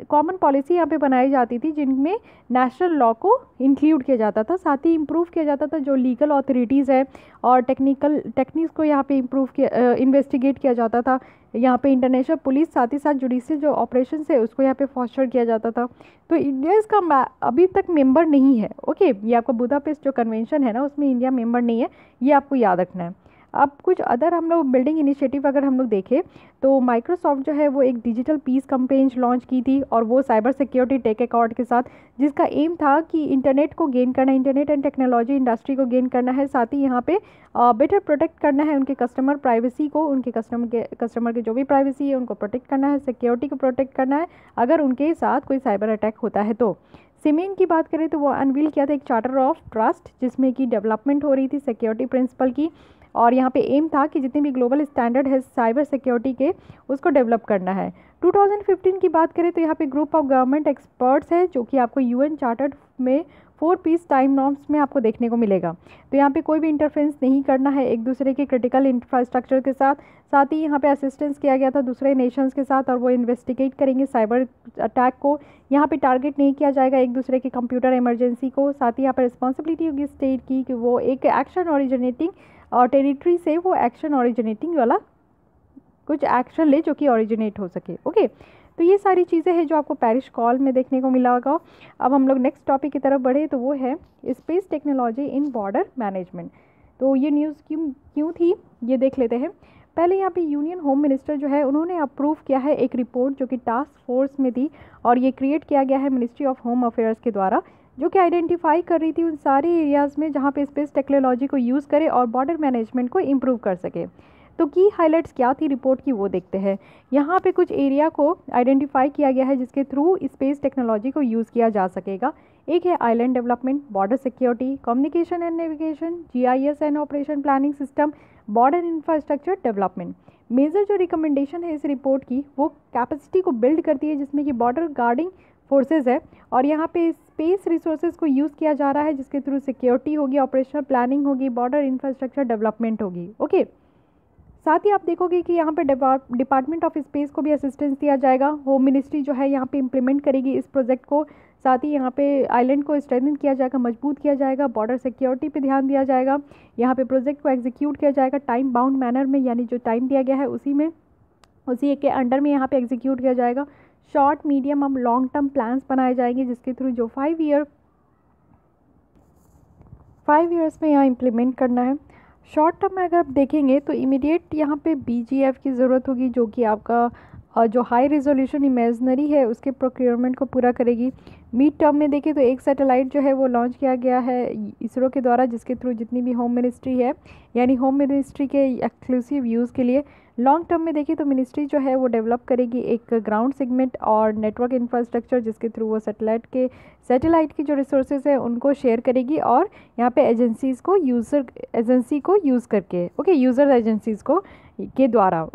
कॉमन पॉलिसी यहाँ पे बनाई जाती थी जिनमें नेशनल लॉ को इंक्लूड किया जाता था। साथ ही इम्प्रूव किया जाता था जो लीगल अथॉरिटीज़ है और टेक्निक्स को यहाँ पे इम्प्रूव किया, इन्वेस्टिगेट किया जाता था। यहाँ पे इंटरनेशनल पुलिस, साथ ही साथ जुडिशियल जो ऑपरेशन है उसको यहाँ पे फॉस्टर किया जाता था। तो इंडिया इसका अभी तक मेंबर नहीं है। ओके, ये आपका बुदापेस्ट जो कन्वेंशन है ना उसमें इंडिया मेंबर नहीं है, ये आपको याद रखना है। अब कुछ अदर हम लोग बिल्डिंग इनिशिएटिव अगर हम लोग देखें तो माइक्रोसॉफ्ट जो है वो एक डिजिटल पीस कैंपेन लॉन्च की थी, और वो साइबर सिक्योरिटी टेक अकॉर्ड के साथ, जिसका एम था कि इंटरनेट को गेन करना, इंटरनेट एंड टेक्नोलॉजी इंडस्ट्री को गेन करना है, साथ ही यहाँ पे बेटर प्रोटेक्ट करना है उनके कस्टमर प्राइवेसी को, उनके कस्टमर के जो भी प्राइवेसी है उनको प्रोटेक्ट करना है, सिक्योरिटी को प्रोटेक्ट करना है अगर उनके साथ कोई साइबर अटैक होता है तो। सीमेन की बात करें तो वो अनवील किया था एक चार्टर ऑफ ट्रस्ट जिसमें कि डेवलपमेंट हो रही थी सिक्योरिटी प्रिंसिपल की, और यहाँ पे एम था कि जितने भी ग्लोबल स्टैंडर्ड है साइबर सिक्योरिटी के उसको डेवलप करना है। 2015 की बात करें तो यहाँ पे ग्रुप ऑफ गवर्नमेंट एक्सपर्ट्स है जो कि आपको यूएन चार्टर्ड में 4 पीस टाइम नॉर्म्स में आपको देखने को मिलेगा। तो यहाँ पे कोई भी इंटरफेरेंस नहीं करना है एक दूसरे के क्रिटिकल इंफ्रास्ट्रक्चर के साथ, साथ ही यहाँ पे असिस्टेंस किया गया था दूसरे नेशंस के साथ, और वो इन्वेस्टिगेट करेंगे साइबर अटैक को। यहाँ पे टारगेट नहीं किया जाएगा एक दूसरे के कंप्यूटर इमरजेंसी को। साथ ही यहाँ पर रिस्पॉन्सिबिलिटी होगी स्टेट की कि वो एक एक्शन ओरिजिनेटिंग और टेरिटरी से वो एक्शन ओरिजिनेटिंग वाला कुछ एक्शन ले जो कि ओरिजिनेट हो सके। ओके, तो ये सारी चीज़ें हैं जो आपको पेरिस कॉल में देखने को मिला होगा। अब हम लोग नेक्स्ट टॉपिक की तरफ बढ़े तो वो है space technology in border management. तो ये न्यूज़ क्यों थी ये देख लेते हैं। पहले यहाँ पे यूनियन होम मिनिस्टर जो है उन्होंने अप्रूव किया है एक रिपोर्ट जो कि टास्क फोर्स में थी, और ये क्रिएट किया गया है मिनिस्ट्री ऑफ होम अफेयर्स के द्वारा, जो कि आइडेंटिफाई कर रही थी उन सारे एरियाज़ में जहाँ पे स्पेस टेक्नोलॉजी को यूज़ करे और बॉर्डर मैनेजमेंट को इम्प्रूव कर सके। तो की हाइलाइट्स क्या थी रिपोर्ट की वो देखते हैं। यहाँ पे कुछ एरिया को आइडेंटिफाई किया गया है जिसके थ्रू स्पेस टेक्नोलॉजी को यूज़ किया जा सकेगा। एक है island development, border security, communication and navigation, GIS and operation planning system, border infrastructure development. Major जो रिकमेंडेशन है इस रिपोर्ट की वो कैपेसिटी को बिल्ड करती है जिसमें कि बॉर्डर गार्डिंग फोर्सेज है, और यहाँ पे स्पेस रिसोर्सेज को यूज़ किया जा रहा है जिसके थ्रू सिक्योरिटी होगी, ऑपरेशनल प्लानिंग होगी, बॉर्डर इंफ्रास्ट्रक्चर डेवलपमेंट होगी। ओके, साथ ही आप देखोगे कि यहाँ पे डिपार्टमेंट ऑफ स्पेस को भी असिस्टेंस दिया जाएगा। होम मिनिस्ट्री जो है यहाँ पे इम्प्लीमेंट करेगी इस प्रोजेक्ट को। साथ ही यहाँ पे आइलैंड को स्ट्रेंथन किया जाएगा, मजबूत किया जाएगा, बॉर्डर सिक्योरिटी पे ध्यान दिया जाएगा। यहाँ पे प्रोजेक्ट को एग्जीक्यूट किया जाएगा टाइम बाउंड मैनर में, यानी जो टाइम दिया गया है उसी के अंडर में यहाँ पे एग्जीक्यूट किया जाएगा। शॉर्ट, मीडियम और लॉन्ग टर्म प्लान्स बनाए जाएंगे जिसके थ्रू जो 5 ईयर्स में यहाँ इम्प्लीमेंट करना है। शॉर्ट टर्म में अगर आप देखेंगे तो इमीडिएट यहाँ पे BGF की ज़रूरत होगी जो कि आपका जो हाई रेजोल्यूशन इमेजनरी है उसके प्रोक्योरमेंट को पूरा करेगी। मिड टर्म में देखें तो एक सैटेलाइट जो है वो लॉन्च किया गया है इसरो के द्वारा जिसके थ्रू जितनी भी होम मिनिस्ट्री है यानी होम मिनिस्ट्री के एक्सक्लूसिव यूज़ के लिए। लॉन्ग टर्म में देखें तो मिनिस्ट्री जो है वो डेवलप करेगी एक ग्राउंड सेगमेंट और नेटवर्क इंफ्रास्ट्रक्चर जिसके थ्रू वो सैटेलाइट की जो रिसोर्सेज है उनको शेयर करेगी, और यहाँ पे एजेंसी को यूज़ करके यूज़र एजेंसीज़ को के द्वारा।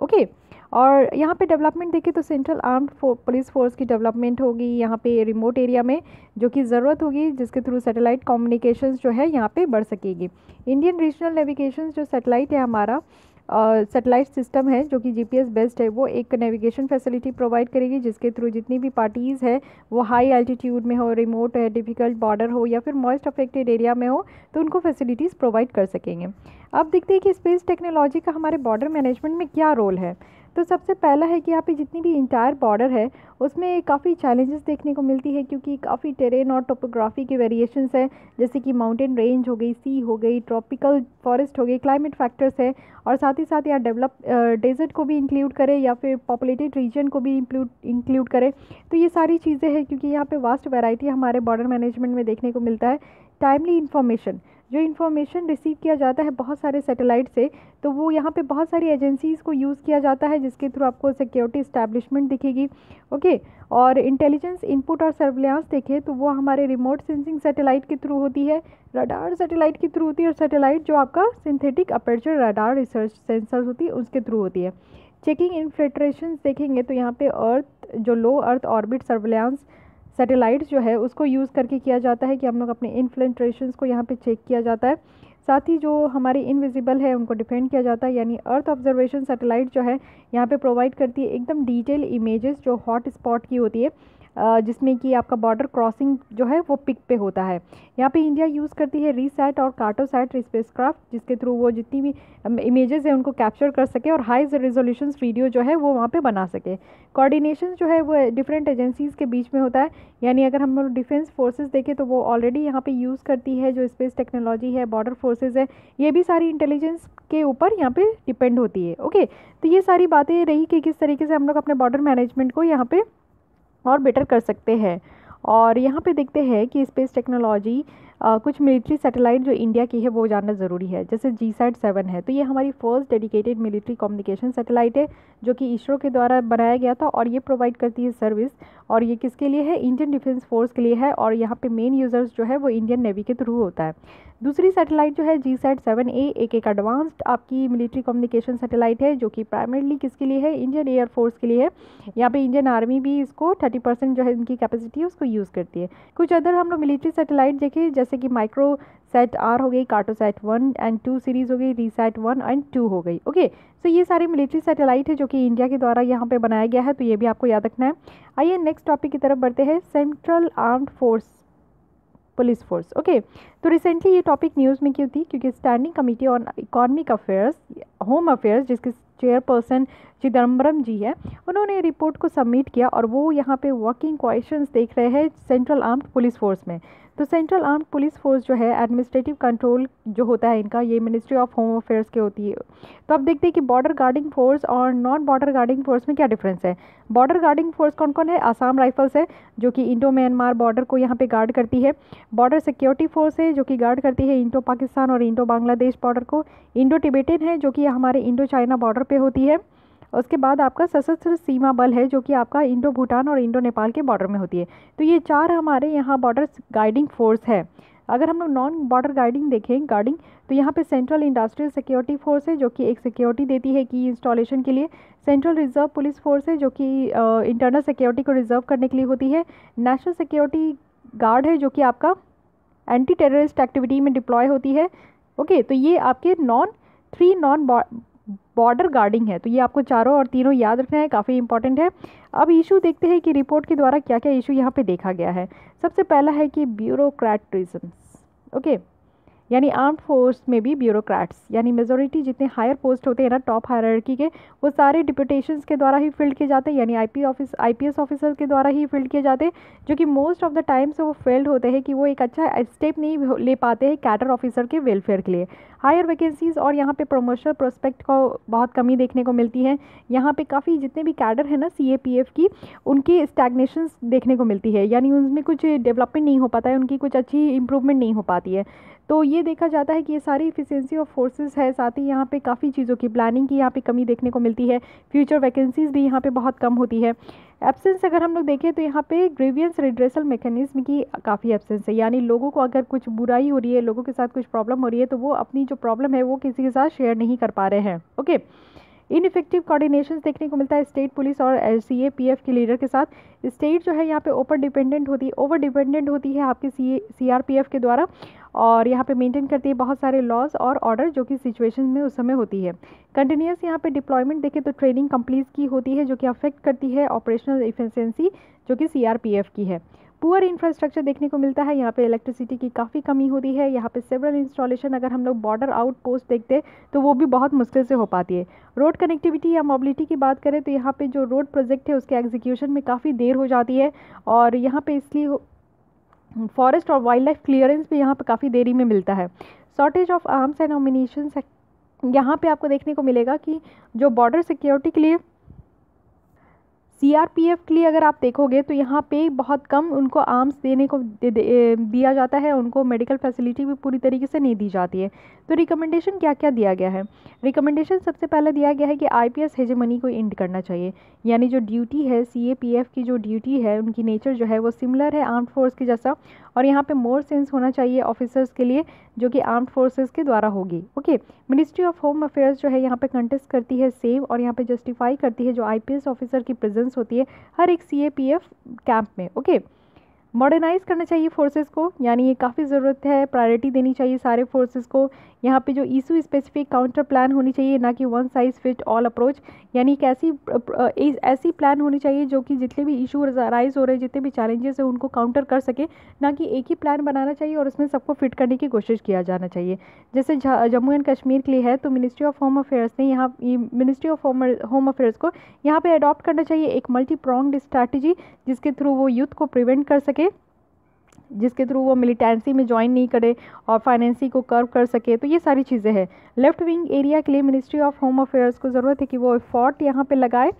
और यहाँ पे डेवलपमेंट देखें तो सेंट्रल आर्म्ड पुलिस फोर्स की डेवलपमेंट होगी यहाँ पे रिमोट एरिया में जो कि ज़रूरत होगी जिसके थ्रू सैटेलाइट कम्युनिकेशंस जो है यहाँ पे बढ़ सकेगी। इंडियन रीजनल नेविगेशन जो सैटेलाइट है हमारा सैटेलाइट सिस्टम है जो कि GPS बेस्ड है, वो एक नेविगेशन फैसिलिटी प्रोवाइड करेगी जिसके थ्रू जितनी भी पार्टीज़ है वो हाई एल्टीट्यूड में हो, रिमोट है, डिफ़िकल्ट बॉर्डर हो या फिर मॉइस्ट अफेक्टेड एरिया में हो तो उनको फैसिलिटीज़ प्रोवाइड कर सकेंगे। अब देखते हैं कि स्पेस टेक्नोलॉजी का हमारे बॉर्डर मैनेजमेंट में क्या रोल है। तो सबसे पहला है कि यहाँ पे जितनी भी इंटायर बॉर्डर है उसमें काफ़ी चैलेंजेस देखने को मिलती है क्योंकि काफ़ी टेरेन और टोपोग्राफी के वेरिएशंस है, जैसे कि माउंटेन रेंज हो गई, सी हो गई, ट्रॉपिकल फॉरेस्ट हो गई, क्लाइमेट फैक्टर्स है, और साथ ही साथ यहाँ डेवलप डेजर्ट को भी इंक्लूड करे या फिर पॉपुलेटेड रीजन को भी इंक्लूड करे। तो ये सारी चीज़ें हैं क्योंकि यहाँ पे वास्ट वैरायटी हमारे बॉर्डर मैनेजमेंट में देखने को मिलता है। टाइमली इन्फॉर्मेशन जो इन्फॉर्मेशन रिसीव किया जाता है बहुत सारे सैटेलाइट से, तो वो यहाँ पे बहुत सारी एजेंसीज़ को यूज़ किया जाता है, जिसके थ्रू आपको सिक्योरिटी इस्टेब्लिशमेंट दिखेगी। ओके, और इंटेलिजेंस इनपुट और सर्विलांस देखें तो वो हमारे रिमोट सेंसिंग सैटेलाइट के थ्रू होती है, रडार सैटेलाइट के थ्रू होती है, और सैटेलाइट जो आपका synthetic aperture radar research sensor होती है उसके थ्रू होती है। चेकिंग इन्फिल्ट्रेशन देखेंगे तो यहाँ पे अर्थ जो लो अर्थ ऑर्बिट सर्विलांस सैटेलाइट्स जो है उसको यूज़ करके किया जाता है कि हम लोग अपने इन्फिल्ट्रेशंस को यहाँ पे चेक किया जाता है। साथ ही जो हमारी इनविजिबल है उनको डिफेंड किया जाता है, यानी अर्थ ऑब्जर्वेशन सैटेलाइट जो है यहाँ पे प्रोवाइड करती है एकदम डिटेल इमेजेस जो हॉट स्पॉट की होती है, जिसमें कि आपका बॉर्डर क्रॉसिंग जो है वो पिक पे होता है। यहाँ पे इंडिया यूज़ करती है रीसैट और कार्टोसैट स्पेसक्राफ्ट, जिसके थ्रू वो जितनी भी इमेजेस है उनको कैप्चर कर सके और हाई रेजोल्यूशन वीडियो जो है वो वहाँ पे बना सके। कोऑर्डिनेशन जो है वो डिफरेंट एजेंसीज़ के बीच में होता है, यानी अगर हम लोग डिफेंस फोर्सेस देखें तो वो ऑलरेडी यहाँ पे यूज़ करती है जो स्पेस टेक्नोलॉजी है, बॉर्डर फोर्सेज है, ये भी सारी इंटेलिजेंस के ऊपर यहाँ पे डिपेंड होती है। ओके, तो ये सारी बातें रही कि किस तरीके से हम लोग अपने बॉर्डर मैनेजमेंट को यहाँ पे और बेटर कर सकते हैं। और यहाँ पे देखते हैं कि स्पेस टेक्नोलॉजी कुछ मिलिट्री सैटेलाइट जो इंडिया की है वो जानना ज़रूरी है। जैसे GSAT-7 है, तो ये हमारी first dedicated military communication satellite है जो कि इसरो के द्वारा बनाया गया था, और ये प्रोवाइड करती है सर्विस, और ये किसके लिए है, इंडियन डिफेंस फोर्स के लिए है, और यहाँ पे मेन यूज़र्स जो है वो इंडियन नेवी के थ्रू होता है। दूसरी सैटेलाइट जो है GSAT-7A एक एडवांस्ड आपकी मिलिट्री कम्युनिकेशन सैटेलाइट है जो कि प्राइमरीली किसके लिए है, इंडियन एयरफोर्स के लिए है। यहाँ पे इंडियन आर्मी भी इसको 30% जो है इनकी कैपेसिटी है उसको यूज़ करती है। कुछ अदर हम लोग मिलिट्री सैटेलाइट देखें जैसे कि माइक्रोसैट R हो गई, कार्टोसैट 1 एंड 2 सीरीज़ हो गई, रीसैट 1 एंड 2 हो गई। ओके, तो ये सारे मिलिट्री सैटेलाइट है जो कि इंडिया के द्वारा यहाँ पे बनाया गया है, तो ये भी आपको याद रखना है। आइए नेक्स्ट टॉपिक की तरफ बढ़ते हैं, central armed force police force. Okay, तो रिसेंटली ये टॉपिक न्यूज़ में क्यों थी, क्योंकि standing committee on economic affairs home affairs जिसके चेयरपर्सन चिदम्बरम जी है, उन्होंने रिपोर्ट को सबमिट किया और वो यहाँ पे वर्किंग क्वेश्चंस देख रहे हैं सेंट्रल आर्म्ड पुलिस फोर्स में। तो सेंट्रल आर्म्ड पुलिस फोर्स जो है एडमिनिस्ट्रेटिव कंट्रोल जो होता है इनका, ये मिनिस्ट्री ऑफ होम अफेयर्स की होती है। तो अब देखते हैं कि बॉर्डर गार्डिंग फोर्स और नॉन बॉर्डर गार्डिंग फोर्स में क्या डिफरेंस है। बॉर्डर गार्डिंग फोर्स कौन कौन है, आसाम राइफल्स है जो कि इंडो म्यांमार बॉर्डर को यहाँ पे गार्ड करती है। बॉर्डर सिक्योरिटी फोर्स है जो कि गार्ड करती है इंडो पाकिस्तान और इंडो बांग्लादेश बॉर्डर को। इंडो टिबेटन है जो कि हमारे इंडो चाइना बॉर्डर पे होती है। उसके बाद आपका सशस्त्र सीमा बल है जो कि आपका इंडो भूटान और इंडो नेपाल के बॉर्डर में होती है। तो ये चार हमारे यहाँ बॉर्डर गाइडिंग फोर्स है। अगर हम लोग नॉन बॉर्डर गाइडिंग देखें गार्डिंग, तो यहाँ पे सेंट्रल इंडस्ट्रियल सिक्योरिटी फोर्स है जो कि एक सिक्योरिटी देती है की इंस्टॉलेशन के लिए। सेंट्रल रिजर्व पुलिस फोर्स है जो कि इंटरनल सिक्योरिटी को रिजर्व करने के लिए होती है। नेशनल सिक्योरिटी गार्ड है जो कि आपका एंटी टेररिस्ट एक्टिविटी में डिप्लॉय होती है। ओके, तो ये आपके नॉन बॉर्डर गार्डिंग है, तो ये आपको चारों और तीनों याद रखना है, काफ़ी इंपॉर्टेंट है। अब इशू देखते हैं कि रिपोर्ट के द्वारा क्या क्या इशू यहाँ पे देखा गया है। सबसे पहला है कि ब्यूरोक्रेटिज्म। ओके, यानी आर्म्ड फोर्स में भी ब्यूरोक्रेट्स यानी मेजोरिटी जितने हायर पोस्ट होते हैं ना टॉप हायरार्की के, वो सारे डिप्यूटेशंस के द्वारा ही फिल्ड किए जाते हैं, यानी आईपीएस ऑफिसर के द्वारा ही फिल्ड किए जाते हैं, जो कि मोस्ट ऑफ द टाइम्स वो फेल्ड होते हैं कि वो एक अच्छा स्टेप नहीं ले पाते हैं कैडर ऑफिसर के वेलफेयर के लिए। हायर वैकेंसीज़ और यहाँ पे प्रमोशनल प्रोस्पेक्ट को बहुत कमी देखने को मिलती है। यहाँ पे काफ़ी जितने भी कैडर है ना CAPF की, उनकी स्टैग्नेशंस देखने को मिलती है, यानी उनमें कुछ डेवलपमेंट नहीं हो पाता है, उनकी कुछ अच्छी इंप्रूवमेंट नहीं हो पाती है। तो ये देखा जाता है कि ये सारी इफिशिएंसी ऑफ फोर्सेस है। साथ ही यहाँ पे काफ़ी चीज़ों की प्लानिंग की यहाँ पे कमी देखने को मिलती है। फ्यूचर वैकेंसीज़ भी यहाँ पे बहुत कम होती है। एब्सेंस अगर हम लोग देखें तो यहाँ पे ग्रीवियंस रिड्रेसल मैकेनिज्म की काफ़ी एब्सेंस है, यानी लोगों को अगर कुछ बुराई हो रही है, लोगों के साथ कुछ प्रॉब्लम हो रही है, तो वो अपनी जो प्रॉब्लम है वो किसी के साथ शेयर नहीं कर पा रहे हैं। ओके, इनइफेक्टिव कोऑर्डिनेशन देखने को मिलता है स्टेट पुलिस और CAPF के लीडर के साथ। स्टेट जो है यहाँ पे ओवर डिपेंडेंट होती है आपके CRPF के द्वारा, और यहाँ पे मेंटेन करती है बहुत सारे लॉज और ऑर्डर जो कि सिचुएशन में उस समय होती है। कंटिन्यूस यहाँ पे डिप्लॉयमेंट देखें तो ट्रेनिंग कंप्लीट की होती है जो कि अफेक्ट करती है ऑपरेशनल इफिशिएंसी जो कि CRPF की है। पुअर इंफ्रास्ट्रक्चर देखने को मिलता है, यहाँ पे इलेक्ट्रिसिटी की काफ़ी कमी होती है। यहाँ पे सेवरल इंस्टॉलेशन अगर हम लोग बॉर्डर आउट पोस्ट देखते हैं तो वो भी बहुत मुश्किल से हो पाती है। रोड कनेक्टिविटी या मोबिलिटी की बात करें तो यहाँ पे जो रोड प्रोजेक्ट है उसके एग्जीक्यूशन में काफ़ी देर हो जाती है, और यहाँ पे इसलिए फॉरेस्ट और वाइल्ड लाइफ क्लियरेंस भी यहाँ पे काफ़ी देरी में मिलता है। Shortage of arms and ammunition यहाँ पे आपको देखने को मिलेगा कि जो बॉर्डर सिक्योरिटी के लिए सीआरपीएफ के लिए अगर आप देखोगे तो यहाँ पे बहुत कम उनको आर्म्स देने को दिया जाता है, उनको मेडिकल फैसिलिटी भी पूरी तरीके से नहीं दी जाती है। तो रिकमेंडेशन क्या क्या दिया गया है? रिकमेंडेशन सबसे पहले दिया गया है कि आईपीएस हेजेमनी को एंड करना चाहिए, यानी जो ड्यूटी है सीएपीएफ की जो ड्यूटी है उनकी नेचर जो है वो सिमिलर है आर्म्ड फोर्स के जैसा, और यहाँ पे मोर सेंस होना चाहिए ऑफिसर्स के लिए जो कि आर्म्ड फोर्सेस के द्वारा होगी। Okay, ministry of home affairs जो है यहाँ पे कंटेस्ट करती है सेम, और यहाँ पे जस्टिफाई करती है जो आईपीएस ऑफिसर की प्रेजेंस होती है हर एक सीएपीएफ कैंप में। ओके, मॉडर्नाइज करना चाहिए फोर्सेस को, यानी ये काफ़ी ज़रूरत है, प्रायोरिटी देनी चाहिए सारे फोर्सेस को। यहाँ पे जो इशू स्पेसिफिक काउंटर प्लान होनी चाहिए, ना कि one size fit all approach, यानी एक ऐसी प्लान होनी चाहिए जो कि जितने भी इशू राइज हो रहे हैं, जितने भी चैलेंजेस हैं उनको काउंटर कर सके, ना कि एक ही प्लान बनाना चाहिए और उसमें सबको फिट करने की कोशिश किया जाना चाहिए। जैसे जम्मू एंड कश्मीर के लिए है तो मिनिस्ट्री ऑफ होम अफेयर्स ने मिनिस्ट्री ऑफ होम अफेयर्स को यहाँ पे अडॉप्ट करना चाहिए एक मल्टी प्रोंग्ड स्ट्रैटेजी, जिसके थ्रू वो यूथ को प्रिवेंट कर सके, जिसके थ्रू वो मिलिटेंसी में ज्वाइन नहीं करे और फाइनेंसी को कर्व कर सके। तो ये सारी चीज़ें हैं। लेफ्ट विंग एरिया के लिए मिनिस्ट्री ऑफ होम अफेयर्स को ज़रूरत है कि वो एफर्ट यहाँ पे लगाए।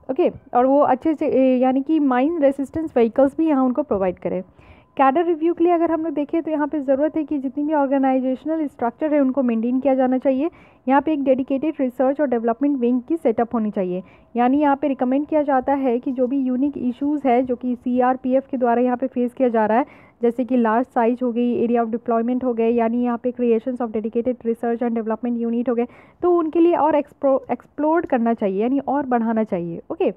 ओके, और वो अच्छे से यानी कि माइन रेसिस्टेंस व्हीकल्स भी यहाँ उनको प्रोवाइड करें। कैडर रिव्यू के लिए अगर हम लोग देखें तो यहाँ पे ज़रूरत है कि जितनी भी ऑर्गेनाइजेशनल स्ट्रक्चर है उनको मेंटेन किया जाना चाहिए। यहाँ पे एक डेडिकेटेड रिसर्च और डेवलपमेंट विंग की सेटअप होनी चाहिए, यानी यहाँ पे रिकमेंड किया जाता है कि जो भी यूनिक इश्यूज़ है जो कि सीआरपीएफ के द्वारा यहाँ पे फेस किया जा रहा है, जैसे कि लार्ज साइज हो गई, एरिया ऑफ डिप्लॉयमेंट हो गए, यानी यहाँ पे creations of dedicated research and development unit हो गए, तो उनके लिए और एक्सप्लोर करना चाहिए, यानी और बढ़ाना चाहिए। ओके,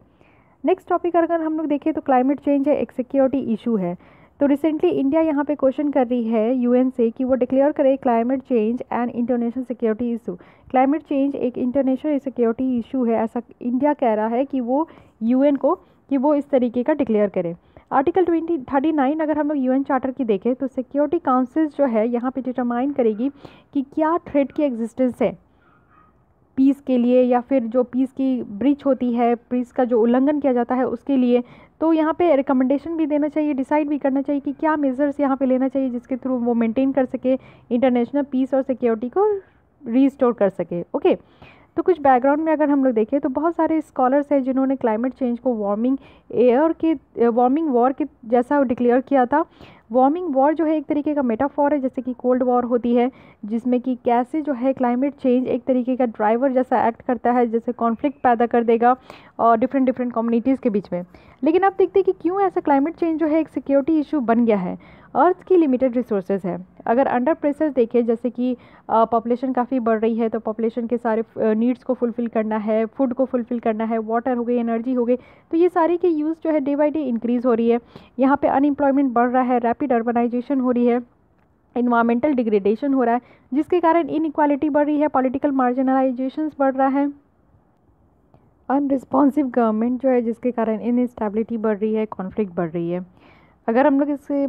नेक्स्ट टॉपिक अगर हम लोग देखें तो क्लाइमेट चेंज है, एक सिक्योरिटी इशू है। तो रिसेंटली इंडिया यहाँ पे क्वेश्चन कर रही है यूएन से कि वो डिक्लेयर करे climate change and international security issue. Climate change एक इंटरनेशनल सिक्योरिटी इशू है, ऐसा इंडिया कह रहा है कि वो यूएन को कि वो इस तरीके का डिक्लेयर करे। आर्टिकल 39 अगर हम लोग यूएन चार्टर की देखें तो सिक्योरिटी काउंसिल जो है यहाँ पे डिटरमाइन करेगी कि क्या थ्रेट की एग्जिस्टेंस है पीस के लिए, या फिर जो पीस की ब्रीच होती है, पीस का जो उल्लंघन किया जाता है उसके लिए। तो यहाँ पे रिकमेंडेशन भी देना चाहिए, डिसाइड भी करना चाहिए कि क्या मेजर्स यहाँ पे लेना चाहिए जिसके थ्रू वो मेंटेन कर सके इंटरनेशनल पीस और सिक्योरिटी को रीस्टोर कर सके। ओके, तो कुछ बैकग्राउंड में अगर हम लोग देखें तो बहुत सारे स्कॉलर्स हैं जिन्होंने क्लाइमेट चेंज को वार्मिंग वॉर के जैसा डिक्लेयर किया था। वार्मिंग वॉर जो है एक तरीके का मेटाफॉर है, जैसे कि कोल्ड वॉर होती है, जिसमें कि कैसे जो है क्लाइमेट चेंज एक तरीके का ड्राइवर जैसा एक्ट करता है, जैसे कॉन्फ्लिक्ट पैदा कर देगा और डिफरेंट कम्युनिटीज़ के बीच में। लेकिन अब देखते हैं कि क्यों ऐसा क्लाइमेट चेंज जो है एक सिक्योरिटी इशू बन गया है। अर्थ की लिमिटेड रिसोर्सेज है, अगर अंडर प्रेशर देखें, जैसे कि पॉपुलेशन काफ़ी बढ़ रही है, तो पॉपुलेशन के सारे नीड्स को फुलफ़िल करना है, फूड को फुलफ़िल करना है, वाटर हो गई, एनर्जी हो गई, तो ये सारी की यूज़ जो है डे बाई डे इंक्रीज़ हो रही है। यहाँ पे अनएम्प्लॉयमेंट बढ़ रहा है, रैपिड अर्बनाइजेशन हो रही है, इन्वायरमेंटल डिग्रेडेशन हो रहा है, जिसके कारण इनइक्वालिटी बढ़ रही है, पॉलिटिकल मार्जिनलाइजेशन बढ़ रहा है, अनरिस्पॉन्सिव गवर्नमेंट जो है जिसके कारण इनस्टेबिलिटी बढ़ रही है, कॉन्फ्लिक्ट बढ़ रही है। अगर हम लोग इससे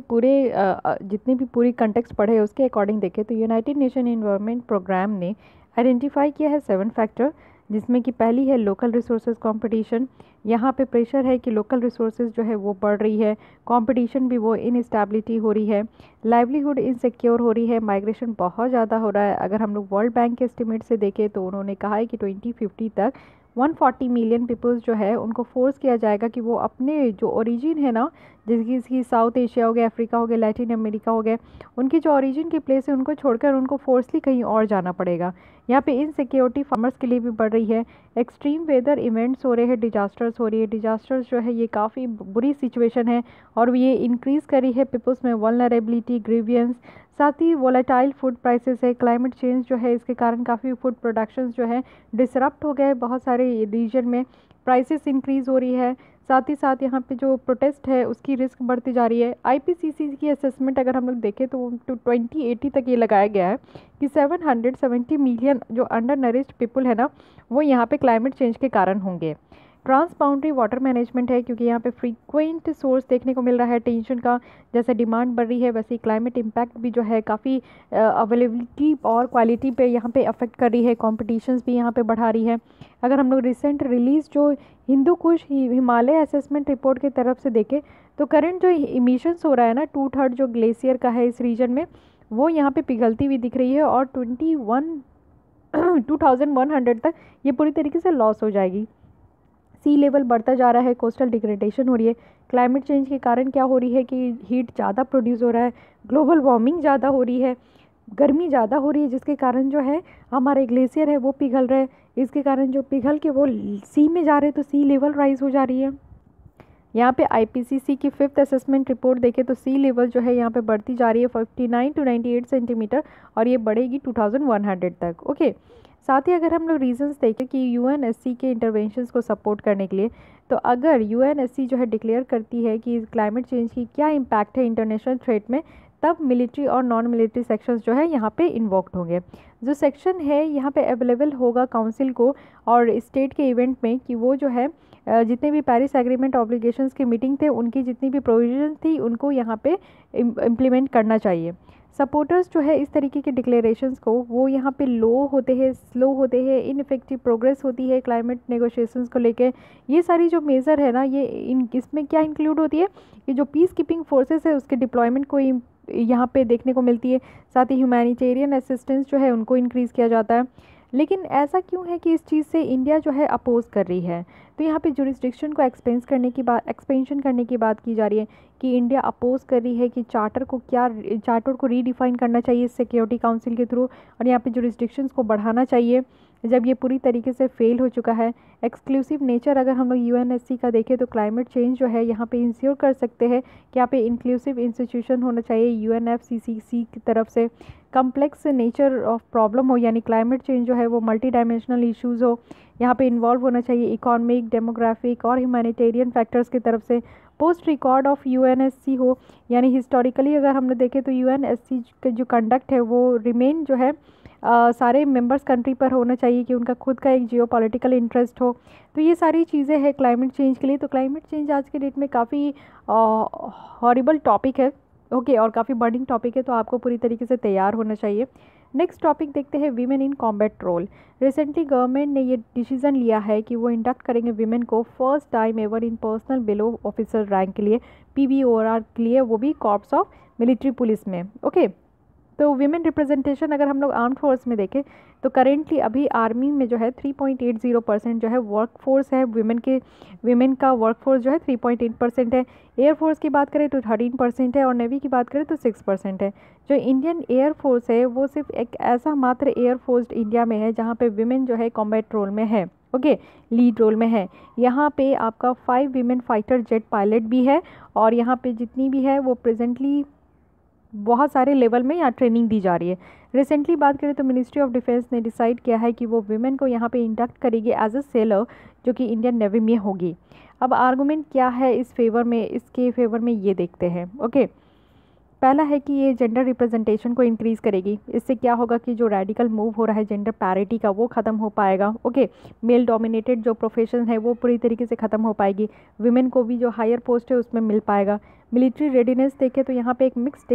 जितने भी पूरी कंटेक्स्ट पढ़े उसके अकॉर्डिंग देखें तो यूनाइटेड नेशन एनवायरनमेंट प्रोग्राम ने आइडेंटिफाई किया है 7 फैक्टर, जिसमें कि पहली है लोकल रिसोर्सेज कंपटीशन। यहाँ पे प्रेशर है कि लोकल रिसोर्सेज जो है वो बढ़ रही है, कंपटीशन भी वो इनस्टेबिलिटी हो रही है, लाइवलीहुड इनसिक्योर हो रही है, माइग्रेशन बहुत ज़्यादा हो रहा है। अगर हम लोग वर्ल्ड बैंक के एस्टिमेट से देखें तो उन्होंने कहा है कि 2050 तक 140 मिलियन पीपल्स जो है उनको फोर्स किया जाएगा कि वो अपने जो ओरिजिन है ना, जिसकी साउथ एशिया हो गया, अफ्रीका हो गया, लैटिन अमेरिका हो गया, उनकी जो ओरिजिन की प्लेस है उनको छोड़कर उनको फोर्सली कहीं और जाना पड़ेगा। यहाँ पे इनसिक्योरिटी फार्मर्स के लिए भी बढ़ रही है, एक्सट्रीम वेदर इवेंट्स हो रहे हैं, डिजास्टर्स हो रही है। डिजास्टर्स जो है ये काफ़ी बुरी सिचुएशन है और ये इंक्रीज़ करी है पीपल्स में वल्नरेबिलिटी, ग्रीवियंस, साथ ही वोलेटाइल फूड प्राइसेस है। क्लाइमेट चेंज जो है इसके कारण काफ़ी फूड प्रोडक्शंस जो है डिसरप्ट हो गए, बहुत सारे रीजन में प्राइसेस इंक्रीज़ हो रही है। साथ ही साथ यहाँ पे जो प्रोटेस्ट है उसकी रिस्क बढ़ती जा रही है। आईपीसीसी की असेसमेंट अगर हम लोग देखें तो 2080 तक ये लगाया गया है कि 770 मिलियन जो अंडर नरिश्ड पीपल है ना, वो यहाँ पे क्लाइमेट चेंज के कारण होंगे। ट्रांस बाउंड्री वाटर मैनेजमेंट है, क्योंकि यहाँ पे फ्रीक्वेंट सोर्स देखने को मिल रहा है टेंशन का, जैसे डिमांड बढ़ रही है वैसे ही क्लाइमेट इम्पैक्ट भी जो है काफ़ी अवेलेबिलिटी और क्वालिटी पे यहाँ पे अफेक्ट कर रही है, कॉम्पिटिशन्स भी यहाँ पे बढ़ा रही है। अगर हम लोग रिसेंट रिलीज जो हिंदू कुश हिमालय असेसमेंट रिपोर्ट की तरफ से देखें तो करंट जो इमिशंस हो रहा है ना 2/3 जो ग्लेशियर का है इस रीजन में, वो यहाँ पे पिघलती हुई दिख रही है और 2100 तक ये पूरी तरीके से लॉस हो जाएगी। सी लेवल बढ़ता जा रहा है, कोस्टल डिग्रेडेशन हो रही है। क्लाइमेट चेंज के कारण क्या हो रही है कि हीट ज़्यादा प्रोड्यूस हो रहा है, ग्लोबल वार्मिंग ज़्यादा हो रही है, गर्मी ज़्यादा हो रही है, जिसके कारण जो है हमारे ग्लेशियर है वो पिघल रहे हैं। इसके कारण जो पिघल के वो सी में जा रहे हैं, तो सी लेवल राइज हो जा रही है। यहाँ पे आईपीसीसी की 5th असेसमेंट रिपोर्ट देखें तो सी लेवल जो है यहाँ पे बढ़ती जा रही है 59 to 98 सेंटीमीटर, और ये बढ़ेगी 2100 तक। ओके, साथ ही अगर हम लोग रीजंस देखें कि यूएनएससी के इंटरवेंशंस को सपोर्ट करने के लिए, तो अगर यूएनएससी जो है डिक्लेयर करती है कि क्लाइमेट चेंज की क्या इम्पैक्ट है इंटरनेशनल थ्रेट में, तब मिलिट्री और नॉन मिलिट्री सेक्शंस जो है यहाँ पे इन्वोक्ड होंगे। जो सेक्शन है यहाँ पे अवेलेबल होगा काउंसिल को और स्टेट के इवेंट में कि वो जो है जितने भी पेरिस एग्रीमेंट ऑब्लिगेशंस की मीटिंग थे उनकी जितनी भी प्रोविजन थी उनको यहाँ पे इम्प्लीमेंट करना चाहिए। सपोर्टर्स जो है इस तरीके के डिक्लेरेशंस को वो यहाँ पे लो होते हैं, स्लो होते हैं, इनफेक्टिव प्रोग्रेस होती है क्लाइमेट नेगोशिएशंस को लेके। ये सारी जो मेज़र है ना, ये इसमें क्या इंक्लूड होती है कि जो पीस कीपिंग फोर्सेस है उसके डिप्लॉयमेंट को यहाँ पे देखने को मिलती है। साथ ही ह्यूमैनिटेरियन असिस्टेंस जो है उनको इंक्रीज़ किया जाता है। लेकिन ऐसा क्यों है कि इस चीज़ से इंडिया जो है अपोज कर रही है? तो यहाँ पे जुरिस्डिक्शन को एक्सपेंशन करने की बात की जा रही है कि इंडिया अपोज कर रही है कि चार्टर को रीडिफाइन करना चाहिए सिक्योरिटी काउंसिल के थ्रू, और यहाँ पे जुरिस्डिक्शंस को बढ़ाना चाहिए जब ये पूरी तरीके से फेल हो चुका है। एक्सक्लूसिव नेचर अगर हम लोग यूएनएससी का देखें तो क्लाइमेट चेंज जो है यहाँ पे इंश्योर कर सकते हैं कि यहाँ पे इंक्लूसिव इंस्टीट्यूशन होना चाहिए यूएनएफसीसीसी की तरफ से। कम्प्लेक्स नेचर ऑफ प्रॉब्लम हो, यानी क्लाइमेट चेंज जो है वो मल्टी डायमेंशनल इश्यूज़ हो, यहाँ पे इन्वॉल्व होना चाहिए इकोनॉमिक, डेमोग्राफिक और ह्यूमैनिटेरियन फैक्टर्स की तरफ से। पोस्ट रिकॉर्ड ऑफ यूएनएससी हो, यानी हिस्टोरिकली अगर हमने देखें तो यूएनएससी का जो कंडक्ट है वो रिमेन जो है सारे मेंबर्स कंट्री पर होना चाहिए कि उनका खुद का एक जियो पॉलिटिकल इंटरेस्ट हो। तो ये सारी चीज़ें हैं क्लाइमेट चेंज के लिए। तो क्लाइमेट चेंज आज के डेट में काफ़ी हॉरिबल टॉपिक है, ओके, और काफ़ी बर्निंग टॉपिक है, तो आपको पूरी तरीके से तैयार होना चाहिए। नेक्स्ट टॉपिक देखते हैं women in combat role. Recently government ने ये डिसीजन लिया है कि वो इंडक्ट करेंगे वीमेन को first time ever in personal below officer rank के लिए, PBOR के लिए, वो भी कॉर्प्स ऑफ मिलिट्री पुलिस में। ओके, तो वीमेन रिप्रेजेंटेशन अगर हम लोग आर्म्ड फोर्स में देखें तो करेंटली अभी आर्मी में जो है 3.80% जो है वर्क फोर्स है वीमेन का वर्क फोर्स जो है 3.8% है। एयर फोर्स की बात करें तो 13% है, और नेवी की बात करें तो 6% है। जो इंडियन एयर फोर्स है वो सिर्फ एक ऐसा मात्र एयर फोर्स इंडिया में है जहाँ पे वीमेन जो है कॉम्बैट रोल में है, ओके, लीड रोल में है। यहाँ पे आपका 5 वीमेन फाइटर जेट पायलट भी है, और यहाँ पे जितनी भी है वो प्रेजेंटली बहुत सारे लेवल में यहाँ ट्रेनिंग दी जा रही है। रिसेंटली बात करें तो मिनिस्ट्री ऑफ डिफेंस ने डिसाइड किया है कि वो वीमेन को यहाँ पे इंडक्ट करेगी एज अ सेलर, जो कि इंडियन नेवी में होगी। अब आर्गूमेंट क्या है इसके फेवर में ये देखते हैं। ओके, पहला है कि ये जेंडर रिप्रेजेंटेशन को इंक्रीज़ करेगी। इससे क्या होगा कि जो रेडिकल मूव हो रहा है जेंडर पैरिटी का वो ख़त्म हो पाएगा। ओके, मेल डोमिनेटेड जो प्रोफेशन है वो पूरी तरीके से ख़त्म हो पाएगी, वीमेन को भी जो हायर पोस्ट है उसमें मिल पाएगा। मिलिट्री रेडीनेस देखें तो यहाँ पे एक मिक्स्ड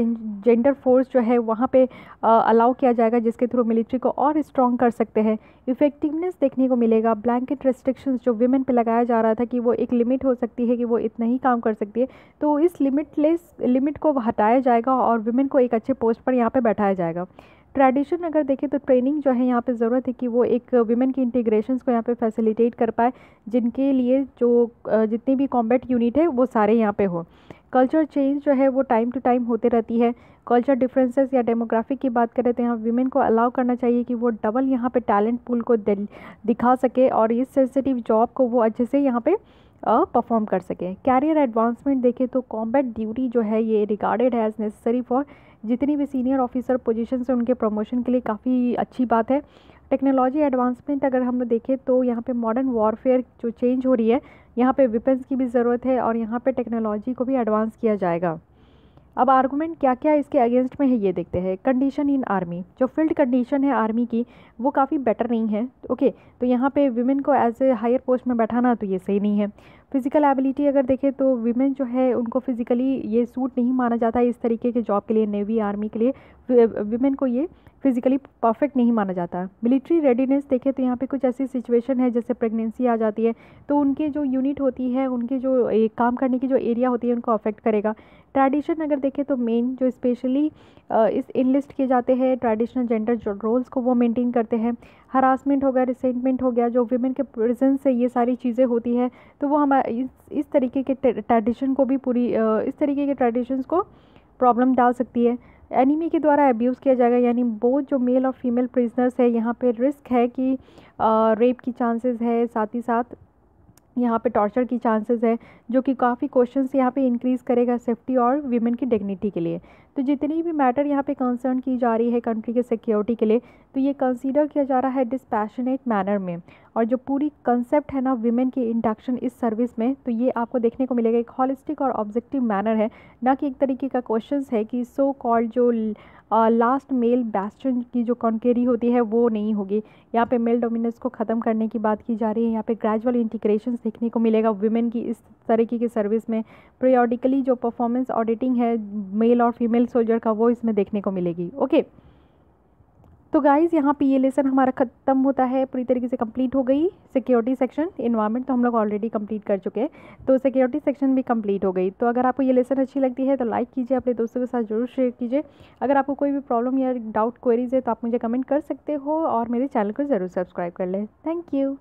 जेंडर फोर्स जो है वहाँ पे अलाउ किया जाएगा, जिसके थ्रू मिलिट्री को और स्ट्रॉन्ग कर सकते हैं। इफेक्टिवनेस देखने को मिलेगा। ब्लैंकेट रेस्ट्रिक्शंस जो वीमेन पे लगाया जा रहा था कि वो एक लिमिट हो सकती है कि वो इतना ही काम कर सकती है, तो इस लिमिट को हटाया जाएगा और वीमेन को एक अच्छे पोस्ट पर यहाँ पे बैठाया जाएगा। ट्रेडिशन अगर देखें तो ट्रेनिंग जो है यहाँ पे ज़रूरत है कि वो एक विमेन की इंटीग्रेशंस को यहाँ पे फैसिलिटेट कर पाए, जिनके लिए जो जितनी भी कॉम्बैट यूनिट है वो सारे यहाँ पे हो। कल्चर चेंज जो है वो टाइम टू टाइम होते रहती है। कल्चर डिफरेंसेस या डेमोग्राफिक की बात करें तो यहाँ विमेन को अलाउ करना चाहिए कि वो डबल यहाँ पे टैलेंट पूल को दिखा सके और इस सेंसिटिव जॉब को वो अच्छे से यहाँ पे परफॉर्म कर सके। कैरियर एडवांसमेंट देखें तो कॉम्बैट ड्यूटी जो है ये रिगार्डेड है एज नेसेसरी फॉर जितनी भी सीनियर ऑफिसर पोजीशन से उनके प्रमोशन के लिए काफ़ी अच्छी बात है। टेक्नोलॉजी एडवांसमेंट अगर हम लोग देखें तो यहाँ पे मॉडर्न वॉरफेयर जो चेंज हो रही है, यहाँ पे वेपन्स की भी ज़रूरत है और यहाँ पे टेक्नोलॉजी को भी एडवांस किया जाएगा। अब आर्गूमेंट क्या क्या इसके अगेंस्ट में है ये देखते हैं। कंडीशन इन आर्मी, जो फील्ड कंडीशन है आर्मी की वो काफ़ी बेटर नहीं है। ओके, तो यहाँ पे विमेन को एज ए हायर पोस्ट में बैठाना तो ये सही नहीं है। फिज़िकल एबिलिटी अगर देखें तो वीमेन जो है उनको फिज़िकली ये सूट नहीं माना जाता है इस तरीके के जॉब के लिए, नेवी आर्मी के लिए वीमेन को ये फिज़िकली परफेक्ट नहीं माना जाता। मिलिट्री रेडीनेस देखें तो यहाँ पे कुछ ऐसी सिचुएशन है जैसे प्रेगनेंसी आ जाती है तो उनके जो यूनिट होती है, उनके जो काम करने की जो एरिया होती है उनको अफेक्ट करेगा। ट्रेडिशन अगर देखें तो मेन जो स्पेशली इस इनलिस्ट किए जाते हैं ट्रेडिशनल जेंडर जो रोल्स को वो मेंटेन करते हैं। हरासमेंट हो गया, रिसेंटमेंट हो गया, जो वीमेन के प्रेजेंस से ये सारी चीज़ें होती है तो वो हमारे इस तरीके के ट्रेडिशन को भी पूरी इस तरीके के ट्रेडिशंस को प्रॉब्लम डाल सकती है। एनिमी के द्वारा अब्यूज़ किया जाएगा, यानी बोथ जो मेल और फीमेल प्रिजनर्स है यहाँ पे रिस्क है कि रेप की चांसेस है, साथ ही साथ यहाँ पे टॉर्चर की चांसेस है, जो कि काफ़ी क्वेश्चंस यहाँ पे इंक्रीज़ करेगा सेफ्टी और वीमेन की डिग्निटी के लिए। तो जितनी भी मैटर यहाँ पे कंसर्न की जा रही है कंट्री के सिक्योरिटी के लिए, तो ये कंसीडर किया जा रहा है डिस्पैशनेट मैनर में। और जो पूरी कंसेप्ट है ना वीमेन की इंडक्शन इस सर्विस में, तो ये आपको देखने को मिलेगा एक हॉलिस्टिक और ऑब्जेक्टिव मैनर है, ना कि एक तरीके का क्वेश्चन है कि सो कॉल्ड जो लास्ट मेल बैस्टन की जो कॉन्केरी होती है वो नहीं होगी। यहाँ पे मेल डोमिनेंस को ख़त्म करने की बात की जा रही है। यहाँ पे ग्रेजुअल इंटीग्रेशन देखने को मिलेगा विमेन की इस तरीके की सर्विस में। पीरियोडिकली जो परफॉर्मेंस ऑडिटिंग है मेल और फीमेल सोल्जर का वो इसमें देखने को मिलेगी। ओके, तो गाइज़ यहाँ पे ये लेसन हमारा ख़त्म होता है, पूरी तरीके से कंप्लीट हो गई। सिक्योरिटी सेक्शन, इन्वायरमेंट तो हम लोग ऑलरेडी कंप्लीट कर चुके हैं, तो सिक्योरिटी सेक्शन भी कंप्लीट हो गई। तो अगर आपको ये लेसन अच्छी लगती है तो लाइक कीजिए, अपने दोस्तों के साथ जरूर शेयर कीजिए। अगर आपको कोई भी प्रॉब्लम या डाउट क्वेरीज है तो आप मुझे कमेंट कर सकते हो और मेरे चैनल को ज़रूर सब्सक्राइब कर लें। Thank you.